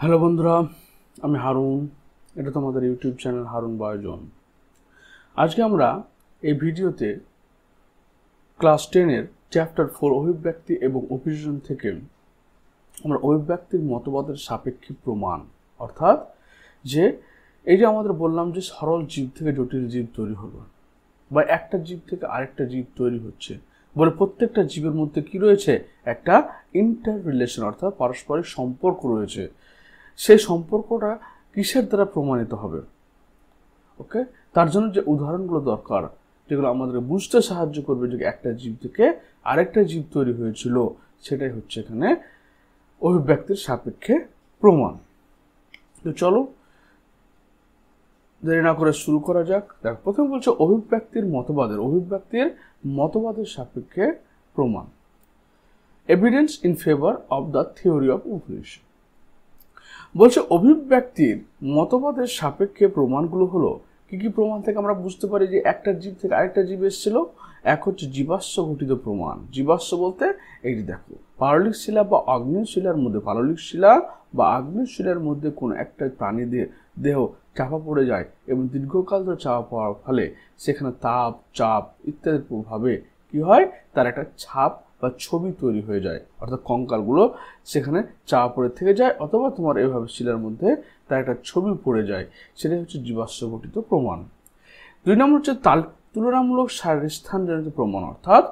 Hello বন্ধুরা, আমি হারুন। এটা তোমাদের ইউটিউব চ্যানেল হারুন বায়োজন। আজকে আমরা এই ভিডিওতে ক্লাস 10-এর চ্যাপ্টার 4 অভিব্যক্তি এবং অভিযোজন থেকে আমরা অভিব্যক্তির মতবাদের সাপেক্ষে প্রমাণ, অর্থাৎ যে এই যে আমাদের বললাম যে সরল জীব থেকে জটিল জীব তৈরি হলো, বা একটা জীব থেকে আরেকটা জীব তৈরি হচ্ছে বলে প্রত্যেকটা জীবের মধ্যে কি রয়েছে, একটা ইন্টার রিলেশন অর্থাৎ পারস্পরিক সম্পর্ক রয়েছে। সেই সম্পর্কটা কিসের দ্বারা প্রমাণিত হবে? ওকে, তার জন্য যে উদাহরণগুলো দরকার, যেগুলো আমাদের বুঝতে সাহায্য করবে যে একটা জীব থেকে আরেকটা জীব তৈরি হয়েছিল, সেটাই হচ্ছে এখানে অভিব্যক্তির সাপেক্ষে প্রমাণ। তো চলো দেরি না করে শুরু করা যাক। দেখ, প্রথমে বলছে অভিব্যক্তির মতবাদের সাপেক্ষে প্রমাণ, evidence in favour of the theory of evolution. বলছে অভিব্যক্তির মতবাদের সাপেক্ষে প্রমাণগুলো হলো কি কি প্রমাণ থেকে আমরা বুঝতে পারি যে একটা জীব থেকে আরেকটা জীব এসেছিল। এক হচ্ছে জীবাশ্ম ঘটিত প্রমাণ। জীবাশ্ম বলতে এই যে দেখো, পাললিক শিলা বা আগ্নেয় শিলার মধ্যে কোনো একটা প্রাণী দেহ চাপা পড়ে যায় এবং দীর্ঘকাল ধরে চাপা পড়ার ফলে সেখানে তাপ, চাপ ইত্যাদির প্রভাবে কি হয়, তার একটা ছাপ বা ছবি তৈরি হয়ে যায়, অর্থাৎ কঙ্কালগুলো সেখানে চাপা পড়ে থেকে যায়, অথবা তোমার এভাবে শিলার মধ্যে তার একটা ছবি পড়ে যায়। সেটাই হচ্ছে জীবাশ্ম ঘটিত প্রমাণ। 2 নম্বর হচ্ছে তুলনামূলক স্থানজনিত প্রমাণ, অর্থাৎ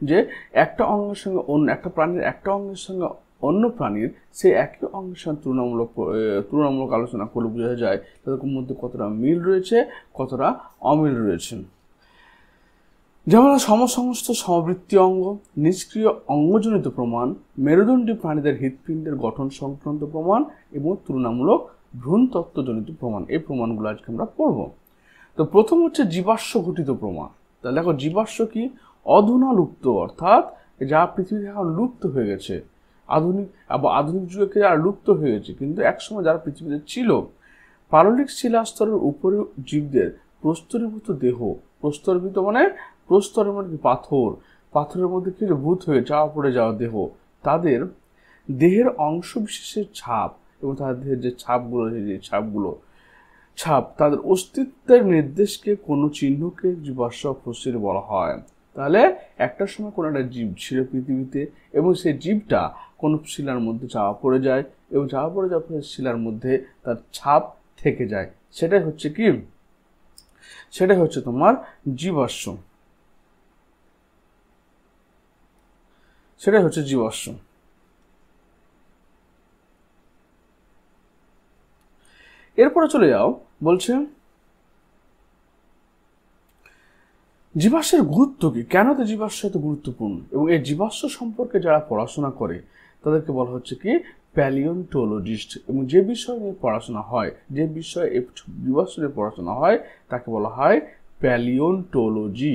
যে একটা অঙ্গের সঙ্গে অন্য একটা প্রাণীর একটা অঙ্গের সঙ্গে অন্য প্রাণীর সেই একই অঙ্গের সঙ্গে তুলনামূলক আলোচনা করলে বোঝা যায় তাদের মধ্যে কতটা মিল রয়েছে, কতটা অমিল রয়েছে। যেমন সমসমস্ত সমবৃত্তি অঙ্গ, নিষ্ক্রিয় অঙ্গজনিত প্রমাণ, মেরুদণ্ডী প্রাণীদের হৃৎপিণ্ডের গঠন সংক্রান্ত প্রমাণ এবং তুলনামূলক ভ্রূণতত্ত্বজনিত প্রমাণ। এই প্রমাণগুলো আজকে আমরা পড়ব। তো প্রথম হচ্ছে জীবাশ্ম ঘটিত প্রমাণ। তাহলে দেখো, জীবাশ্ম কি? অধুনা লুপ্ত, অর্থাৎ যা পৃথিবী এখন লুপ্ত হয়ে গেছে, আধুনিক যুগে যারা লুপ্ত হয়ে গেছে, কিন্তু একসময় যারা পৃথিবীতে ছিল। পাললিক শিলাস্তরের উপরে জীবদের প্রস্তরীভূত দেহ, প্রস্তরীভূত মানে প্রস্তরের মধ্যে পাথরের মধ্যে কি ভূত হয়ে চাপা পড়ে যাওয়া দেহ, তাদের দেহের অংশ বিশেষের ছাপ এবং তাদের যে ছাপ তাদের অস্তিত্বের নির্দেশকে কোনো চিহ্নকে জীবাশ্ম ফসিল বলা হয়। তাহলে একটা সময় কোনো একটা জীব ছিল পৃথিবীতে এবং সেই জীবটা কোনো শিলার মধ্যে চাপা পড়ে যায় এবং চাপা পড়ে যাওয়ার ফলে শিলার মধ্যে তার ছাপ থেকে যায়। সেটাই হচ্ছে তোমার জীবাশ্ম। এরপরে চলে যাও, বলছে জীবাশ্মের গুরুত্ব কি, কেন তো জীবাশ্ম এত গুরুত্বপূর্ণ, এবং এই জীবাশ্ম সম্পর্কে যারা পড়াশোনা করে তাদেরকে বলা হচ্ছে কি প্যালিওন্টোলজিস্ট। এবং যে বিষয় নিয়ে পড়াশোনা হয়, যে বিষয়ে জীবাশ্ম নিয়ে পড়াশোনা হয় তাকে বলা হয় প্যালিওন্টোলজি।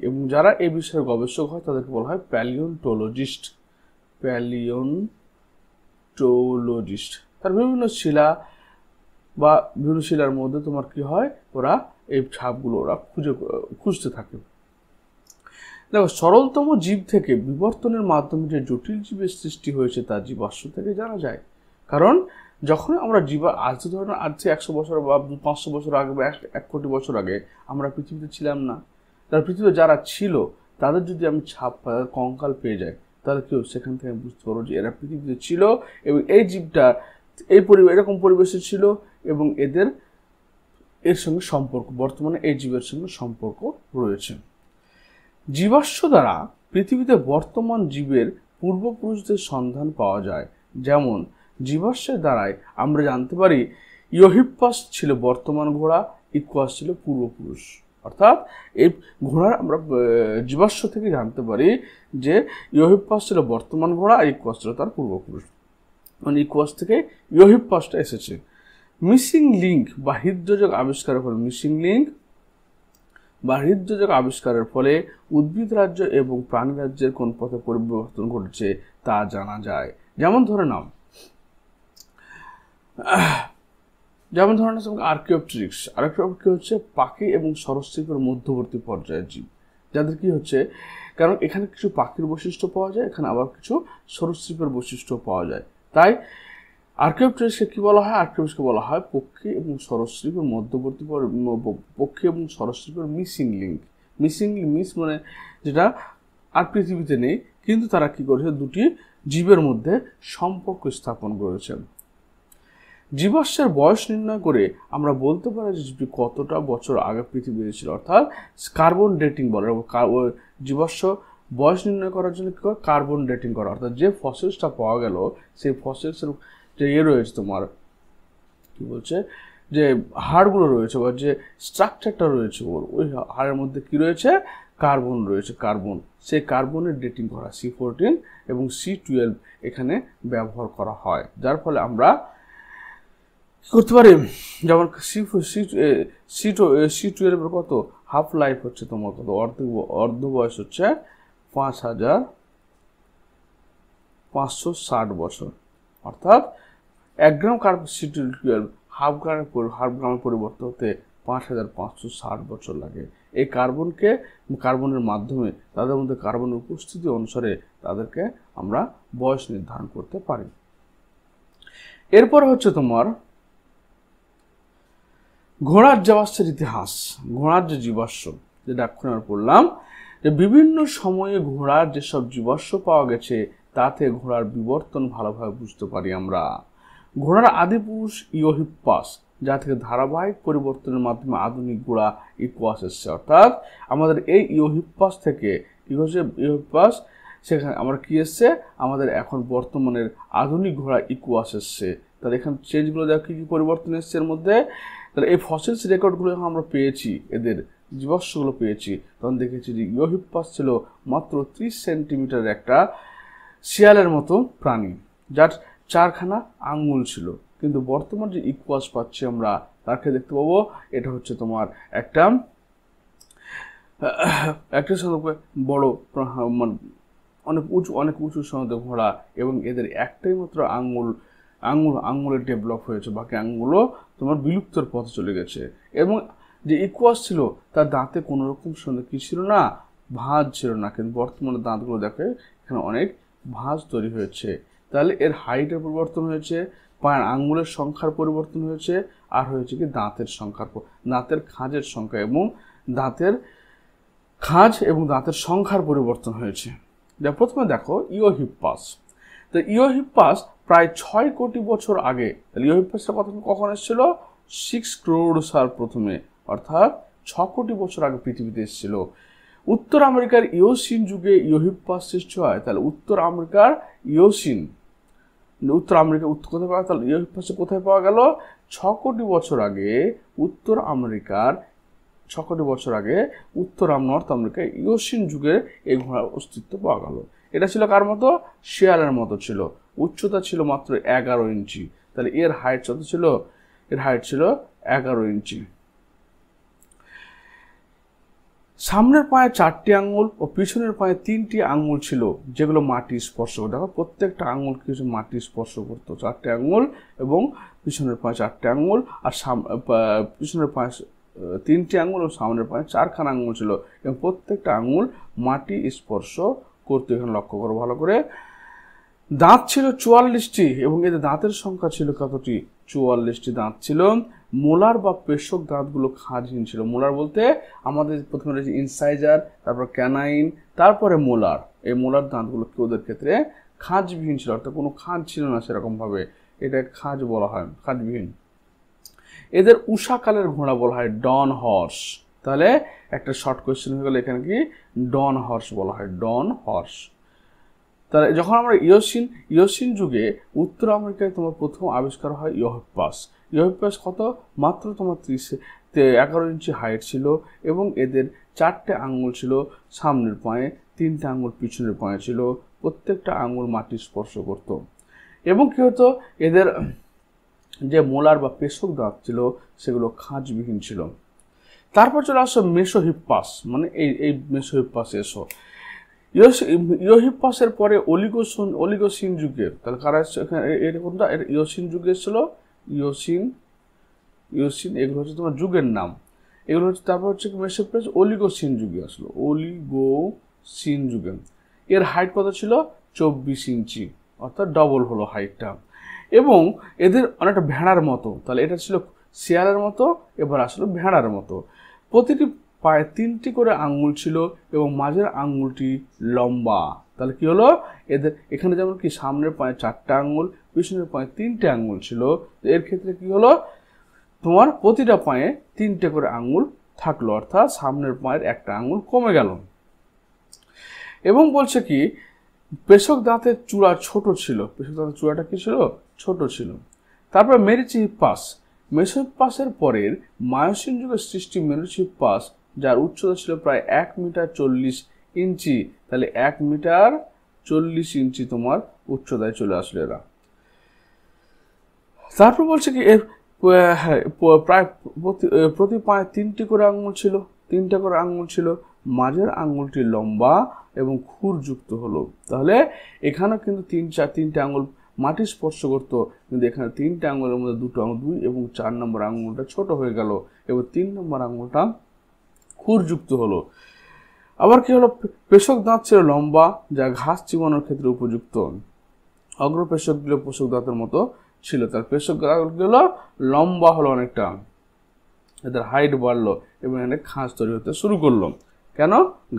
এবং যারা এই বিষয়ে গবেষক হয় তাদেরকে বলা হয় প্যালিওন্টোলজিস্ট। তার বিভিন্ন শিলার মধ্যে তোমার কি হয়, ওরা এই ছাপগুলো খুঁজতে থাকে। দেখো, সরলতম জীব থেকে বিবর্তনের মাধ্যমে যে জটিল জীবের সৃষ্টি হয়েছে তা জীবাশ্ম থেকে জানা যায়। কারণ যখন আমরা আজ 100 বছর বা 500 বছর আগে বা 1 কোটি বছর আগে আমরা পৃথিবীতে ছিলাম না। তার পৃথিবীতে যারা ছিল তাদের যদি আমি কঙ্কাল পেয়ে যাই, তাহলে কেউ সেখান থেকে বুঝতে পারবো যে এরা পৃথিবীতে ছিল এবং এই জীবটা এরকম পরিবেশে ছিল এবং এর সঙ্গে সম্পর্ক, বর্তমানে এই জীবের সঙ্গে সম্পর্ক রয়েছে। জীবাশ্ম দ্বারা পৃথিবীতে বর্তমান জীবের পূর্বপুরুষদের সন্ধান পাওয়া যায়। যেমন জীবাশ্মের দ্বারাই আমরা জানতে পারি ইওহিপ্পাস ছিল বর্তমান ঘোড়া, ইকুয়াস ছিল পূর্বপুরুষ। অর্থাৎ এই ঘোড়ার আমরা জীবাশ্ম থেকে জানতে পারি যে ইওহিপ্পাস ছিল বর্তমান ঘোড়া আর ইকুয়াস ছিল তার পূর্বপুরুষ, মানে ইকুয়াস থেকে ইওহিপ্পাসটা এসেছে। মিসিং লিঙ্ক বা হৃদযোজক আবিষ্কারের ফলে উদ্ভিদ রাজ্য এবং প্রাণী রাজ্যের কোন পথে পরিবর্তন ঘটেছে তা জানা যায়। যেমন ধরে নাও আর্কিওপটেরিক্স হচ্ছে পাখি এবং সরীসৃপের মধ্যবর্তী পর্যায়ের জীব। যাদের কি হচ্ছে, কারণ এখানে কিছু পাখির বৈশিষ্ট্য পাওয়া যায়, এখানে আবার কিছু সরীসৃপের বৈশিষ্ট্য পাওয়া যায়। তাই আর্কিওপ্টেরিক্সকে কি বলা হয়? আর্কিওপ্টেরিক্সকে বলা হয় পক্ষী এবং সরীসৃপের মধ্যবর্তী পক্ষী এবং সরীসৃপের মিসিং লিঙ্ক। মিসিং মিস মানে যেটা আর পৃথিবীতে নেই, কিন্তু তারা কি করেছে, দুটি জীবের মধ্যে সম্পর্ক স্থাপন করেছে। জীবাশ্মের বয়স নির্ণয় করে আমরা বলতে পারি যে জীবটি কতটা বছর আগে পৃথিবীতে ছিল, অর্থাৎ কার্বন ডেটিং বলে। জীবাশ্ম বয়স নির্ণয় করার জন্য কি করে, কার্বন ডেটিং করা, অর্থাৎ যে ফসিলসটা পাওয়া গেল সেই ফসিলসের যে রয়েছে তোমার কি বলছে, যে হাড়গুলো রয়েছে বা যে স্ট্রাকচারটা রয়েছে ওই হাড়ের মধ্যে কি রয়েছে, কার্বন রয়েছে। কার্বন, সেই কার্বনের ডেটিং করা C14 এবং C12 এখানে ব্যবহার করা হয়, যার ফলে আমরা করতে পারি, যেমন C12 কত হাফ লাইফ হচ্ছে তোমার কত, অর্ধ বয়স হচ্ছে 5560 বছর, অর্থাৎ 1 গ্রাম কার্বন C12 হাফ গ্রামের পরিবর্তন হতে 5560 বছর লাগে। এই কার্বনের মাধ্যমে তাদের মধ্যে কার্বনের উপস্থিতি অনুসারে তাদেরকে আমরা বয়স নির্ধারণ করতে পারি। এরপর হচ্ছে তোমার ঘোড়ার জীবাশ্মের ইতিহাস। ঘোড়ার যে জীবাশ্ম, যেটা এখন আমরা পড়লাম, যে বিভিন্ন সময়ে ঘোড়ার যেসব জীবাশ্ম পাওয়া গেছে তাতে ঘোড়ার বিবর্তন ভালোভাবে বুঝতে পারি আমরা। ঘোড়ার আদিপুরুষ ইওহিপ্পাস, যা থেকে ধারাবাহিক পরিবর্তনের মাধ্যমে আধুনিক ঘোড়া ইকুয়াস এসছে, অর্থাৎ আমাদের এই ইওহিপ্পাস থেকে কি হচ্ছে, ইওহিপ্পাস সেখানে আমরা কি এসছে, আমাদের এখন বর্তমানের আধুনিক ঘোড়া ইকুয়াস এসছে। তাহলে এখানে চেঞ্জগুলো দেখো কি কি পরিবর্তন এসছে এর মধ্যে। তাহলে এই ফসিলস রেকর্ডগুলো যখন আমরা পেয়েছি, এদের জীবাশ্মগুলো পেয়েছি, তখন দেখেছি যে ইওহিপ্পাস ছিল মাত্র 30 সেন্টিমিটারের একটা শিয়ালের মতো প্রাণী, যার 4খানা আঙ্গুল ছিল। কিন্তু বর্তমান যে ইকুয়াস পাচ্ছি আমরা, তাকে দেখতে পাবো এটা হচ্ছে তোমার একটা বড় অনেক উঁচু সনদ ঘোড়া, এবং এদের একটাই মাত্র আঙ্গুলের ডেভেলপ হয়েছে, বাকি আঙ্গুলও তোমার বিলুপ্তর পথে চলে গেছে। এবং যে ইকুয়াস ছিল তার দাঁতে কোনো রকম কি ছিল না, ভাঁজ ছিল না, কিন্তু বর্তমানে দাঁতগুলো দেখে এখানে অনেক ভাঁজ তৈরি হয়েছে। তাহলে এর হাইটের পরিবর্তন হয়েছে, পায়ের আঙ্গুলের সংখ্যার পরিবর্তন হয়েছে, আর হয়েছে কি দাঁতের খাঁজের সংখ্যা এবং দাঁতের সংখ্যার পরিবর্তন হয়েছে। যা প্রথমে দেখো ইওহিপ্পাস। তো ইওহিপ্পাস প্রায় 6 কোটি বছর আগে, তাহলে ইওহিপ্পাসটা কখন এসেছিল, 6 crore সাল প্রথমে, অর্থাৎ 6 কোটি বছর আগে পৃথিবীতে এসেছিল। উত্তর আমেরিকার ইওসিন যুগে ইওহিপ্পাস সৃষ্টি হয়। তাহলে উত্তর আমেরিকা কোথায় পাওয়া, তাহলে ইওহিপ্পাস কোথায় পাওয়া গেল, 6 কোটি বছর আগে নর্থ আমেরিকায় ইওসিন যুগে এই ঘোড়ার অস্তিত্ব পাওয়া গেল। এটা ছিল কার মতো, শিয়ালের মতো ছিল। উচ্চতা ছিল মাত্র 11 ইঞ্চি। তাহলে এর হাইট কত ছিল, এর হাইট ছিল 11 ইঞ্চি। সামনের পায়ে 4টি আঙ্গুল ও পিছনের পায়ে 3টি আঙ্গুল ছিল, যেগুলো মাটি স্পর্শ করতো। দেখো প্রত্যেকটা আঙ্গুল কিছু মাটি স্পর্শ করতো। 4টি আঙ্গুল এবং পিছনের পায়ে 4টি আঙ্গুল, আর পিছনের পায়ে 3টি আঙ্গুল ও সামনের পায়ে 4খানা আঙ্গুল ছিল, এবং প্রত্যেকটা আঙ্গুল মাটি স্পর্শ করতো। এখানে লক্ষ্য করো ভালো করে। দাঁত ছিল 44টি, এবং এদের দাঁতের সংখ্যা ছিল কতটি, 44টি দাঁত ছিল। মোলার বা পেশক দাঁতগুলো খাঁজহীন ছিল। মোলার বলতে আমাদের প্রথমে রয়েছে ইনসাইজার, তারপর ক্যানাইন, তারপরে মোলার। এই মোলার দাঁতগুলো ওদের ক্ষেত্রে খাঁজবিহীন ছিল, অর্থাৎ কোনো খাঁজ ছিল না সেরকমভাবে, এটা খাঁজ বলা হয়, খাঁজবিহীন। এদের উষাকালের ঘোড়া বলা হয় ডন হর্স। তাহলে একটা শর্ট কোয়েশ্চেন হয়ে গেল এখানে কি, ডন হর্স বলা হয়, ডন হর্স। তাহলে যখন আমরা ইওসিন যুগে উত্তর আমেরিকায় তোমার প্রথম আবিষ্কার হয় ইওহিপ্পাস কত, মাত্র তোমার 11 ইঞ্চি হাইট ছিল, এবং এদের 4টে আঙ্গুল ছিল সামনের পায়ে, 3টে আঙ্গুল পিছনের পায়ে ছিল, প্রত্যেকটা আঙ্গুল মাটি স্পর্শ করত। এবং কি হতো, এদের যে মোলার বা পেশক দাঁত ছিল সেগুলো খাঁজবিহীন ছিল। তারপর চলে আসো মেসোহিপ্পাস, মানে এই মেসোহিপ্পাস এসো। ইওহিপ্পাসের পরে অলিগোসিন যুগের, তাহলে কারা এসছে এখানে, এটা কোনটা, ইওসিন যুগে এসেছিল। ইওসিন এগুলো হচ্ছে তোমার যুগের নাম। এগুলো হচ্ছে। তারপর হচ্ছে মেসোপটেমিয়াস অলিগোসিন যুগে আসলো, অলিগোসিন যুগে। এর হাইট কত ছিল? 24 ইঞ্চি, অর্থাৎ ডবল হলো হাইটটা। এবং এদের অনেকটা ভেড়ার মতো, তাহলে এটা ছিল শিয়ালের মতো, এবার আসলে ভেড়ার মতো। প্রতিটি পায়ে 3টি করে আঙ্গুল ছিল এবং মাঝের আঙ্গুলটি লম্বা। তাহলে কি হলো? এদের এখানে যেমন কি সামনের পায়ে 4টা আঙ্গুল, পিছনের পায়ে 3টে আঙ্গুল ছিল, এর ক্ষেত্রে কি হলো? তোমার প্রতিটা পায়ে 3টে করে আঙ্গুল থাকলো, অর্থাৎ সামনের পায়ের একটা আঙ্গুল কমে গেল। এবং বলছে কি পেশক দাঁতের চূড়া ছোট ছিল, পেশক দাঁতের চূড়াটা কি ছিল? ছোট ছিল। তারপর মেরিচিহিপ্পাস, মেসোহিপ্পাসের পরের মায়োসিন যুগের সৃষ্টি মেরিচিহিপ্পাস, যার উচ্চতা ছিল প্রায় 1 মিটার 40 ইঞ্চি। তাহলে 1 মিটার 40 ইঞ্চি তোমার উচ্চতায় চলে আসলো এরা। তারপর বলছে কি এর প্রায় প্রতি পায়ে 3টি করে আঙ্গুল ছিল, 3টা করে আঙ্গুল ছিল, মাঝের আঙ্গুলটি লম্বা এবং খুরযুক্ত হলো। তাহলে এখানেও কিন্তু 3টে আঙ্গুল মাটি স্পর্শ করতো, কিন্তু এখানে 3টে আঙ্গুলের মধ্যে 2টো আঙ্গুল, 2 এবং 4 নম্বর আঙ্গুলটা ছোট হয়ে গেল এবং 3 নম্বর আঙ্গুলটা খুরযুক্ত হলো। আবার কি হলো? পেশক দাঁত ছিল লম্বা, যা ঘাস চিবানোর ক্ষেত্রে উপযুক্ত। অগ্রপেশকগুলো পেশক দাঁতের মতো ছিল, তার পেশক দাঁতগুলো লম্বা হলো অনেকটা, এদের হাইট বাড়লো এবং এখানে ঘাস তৈরি হতে শুরু করলো। কেন?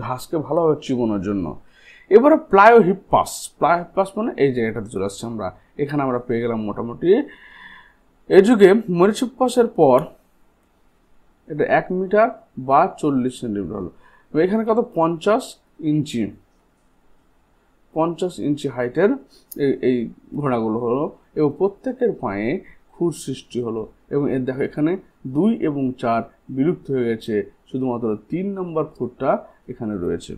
ঘাসকে ভালোভাবে চিবানোর জন্য। এবারে প্লায়োহিপ্পাস, প্লায়োহিপ্পাস মানে এই জায়গাটাতে চলে আসছে আমরা, এখানে আমরা পেয়ে গেলাম মোটামুটি। এই যুগে মেরিচিহিপ্পাসের পর এটা 1 মিটার বা 40 সেন্টিমিটার হলো। এখানে কত? 50 ইঞ্চি, 50 ইঞ্চি হাইটের এই ঘোড়াগুলো হলো এবং প্রত্যেকের পায়ে খুর সৃষ্টি হলো। এবং এর দেখো এখানে 2 এবং 4 বিলুপ্ত হয়ে গেছে, শুধুমাত্র 3 নম্বর খুরটা এখানে রয়েছে।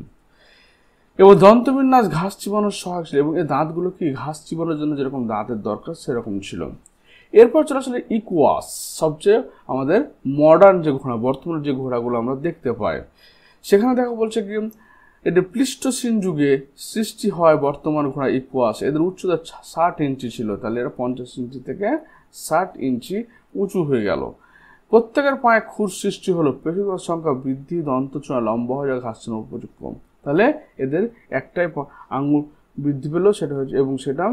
এবং দন্তবিন্যাস ঘাস চিবানোর সহায়ক ছিল এবং এই দাঁতগুলো কি ঘাস চিবানোর জন্য যেরকম দাঁতের দরকার সেরকম ছিল। এরপর চলে আসলে ইকুয়াস, সবচেয়ে আমাদের মডার্ন যে ঘোড়া, বর্তমানে যে ঘোড়াগুলো আমরা দেখতে পাই, সেখানে দেখো বলছে কি এটা প্লিস্টোসিন যুগে সৃষ্টি হয় বর্তমান ঘোড়া ইকুয়াস। এদের উচ্চতা 60 ইঞ্চি ছিল, তাহলে এরা 50 ইঞ্চি থেকে 60 ইঞ্চি উঁচু হয়ে গেল। প্রত্যেকের পায়ে খুর সৃষ্টি হলো, পেশিগুলোর সংখ্যা বৃদ্ধি, দন্তচূড়া লম্বা হয়ে যায়, ঘাস চিবানোর উপযুক্ত। তাহলে এদের একটাই আঙ্গুল বৃদ্ধি পেল, সেটা হচ্ছে এবং সেটা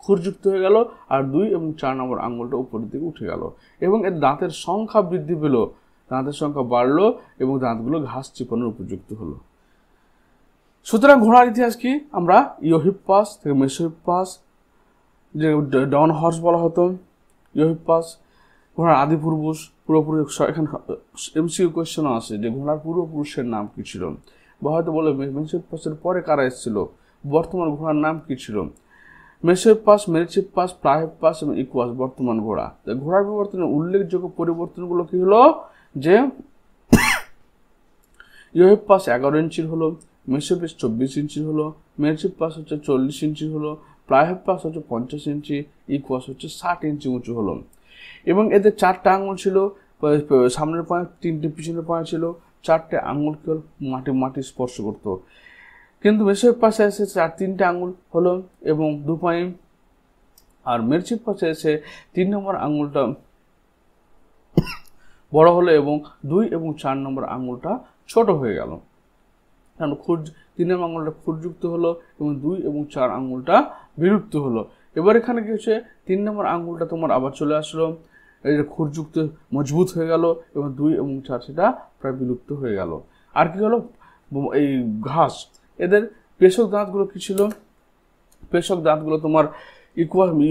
খুরযুক্ত হয়ে গেল, আর 2 এবং 4 নম্বর আঙ্গুলটা উপরের দিকে উঠে গেল এবং এর দাঁতের সংখ্যা বৃদ্ধি পেল, দাঁতের সংখ্যা বাড়লো এবং দাঁতগুলো ঘাস চিপানোর উপযুক্ত হলো। সুতরাং ঘোড়ার ইতিহাস কি? আমরা ইওহিপ্পাস থেকে মেসোহিপ্পাস, যে ডন হর্স বলা হতো, ইওহিপ্পাস ঘোড়ার আদি পূর্বপুরুষ। এখানে এমসিকিউ কোয়েশ্চেনও আছে যে ঘোড়ার পূর্বপুরুষের নাম কি ছিল, বা হয়তো বলে মেসোহিপ্পাসের পরে কারা এসেছিল, বর্তমান ঘোড়ার নাম কি ছিল। মেসোহিপ্পাস, মেরিচিহিপ্পাস, প্লায়োহিপ্পাস এবং ইকুয়াস বর্তমান ঘোড়া। ঘোড়ার বিবর্তনের উল্লেখযোগ্য পরিবর্তনগুলো কি হলো? যে ইওহিপ্পাস 11 ইঞ্চির হলো, মেসোহিপ্পাস 24 ইঞ্চির হলো, মেরিচিহিপ্পাস হচ্ছে 40 ইঞ্চির হলো, প্লায়োহিপ্পাস হচ্ছে 50 ইঞ্চি, ইকুয়াস হচ্ছে 60 ইঞ্চি উঁচু হলো। এবং এদের 4টা আঙুল ছিল, সামনের পায়ে 3টে, পিছনের পায়ে ছিল 4টে আঙুল, কি হল মাটি স্পর্শ করতো। কিন্তু মেসোহিপ্পাসে এসে 3টে আঙুল হলো এবং 2 পায়ে, আর মেরিচিহিপ্পাসে এসে 3 নম্বর আঙুলটা বড় হলো এবং 2 এবং 4 নম্বর আঙুলটা ছোট হয়ে গেল, কারণ 3 নম্বর আঙুলটা খুরযুক্ত হলো এবং 2 এবং 4 আঙুলটা বিলুপ্ত হলো। এবার এখানে কি হচ্ছে? 3 নম্বর আঙুলটা তোমার আবার চলে আসলো, এই যে খুরযুক্ত মজবুত হয়ে গেল এবং 2 এবং 4 সেটা প্রায় বিলুপ্ত হয়ে গেল। আর কি হলো? এই ঘাস, এদের পেশক দাঁতগুলো কি ছিল? পেশক দাঁতগুলো তোমার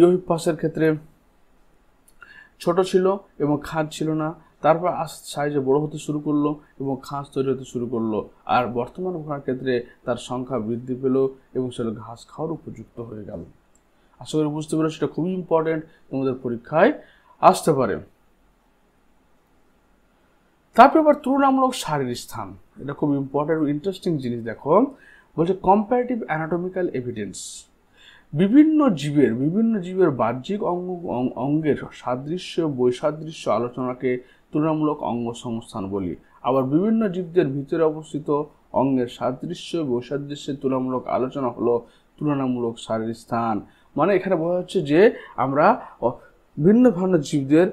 ইওহিপ্পাসের ক্ষেত্রে ছোট ছিল এবং খাঁজ ছিল না, তারপর সাইজে বড় হতে শুরু করলো এবং খাঁজ তৈরি হতে শুরু করলো। আর বর্তমান ঘোড়ার ক্ষেত্রে তার সংখ্যা বৃদ্ধি পেল এবং সেটা ঘাস খাওয়ার উপযুক্ত হয়ে গেল। আশা করি বুঝতে পারো, সেটা খুবই ইম্পর্টেন্ট, তোমাদের পরীক্ষায় আসতে পারে। তারপর আবার তুলনামূলক সারির স্থান, এটা খুব ইম্পর্টেন্ট ইন্টারেস্টিং জিনিস। দেখো বলছে কম্পারেটিভ অ্যানাটমিক্যাল এভিডেন্স, বিভিন্ন জীবের বাহ্যিক অঙ্গের সাদৃশ্য বৈসাদৃশ্য আলোচনাকে তুলনামূলক অঙ্গ সংস্থান বলি। আবার বিভিন্ন জীবদের ভিতরে অবস্থিত অঙ্গের সাদৃশ্য বৈসাদৃশ্যের তুলনামূলক আলোচনা হলো তুলনামূলক সারির স্থান। মানে এখানে বলা হচ্ছে যে আমরা ভিন্ন জীবদের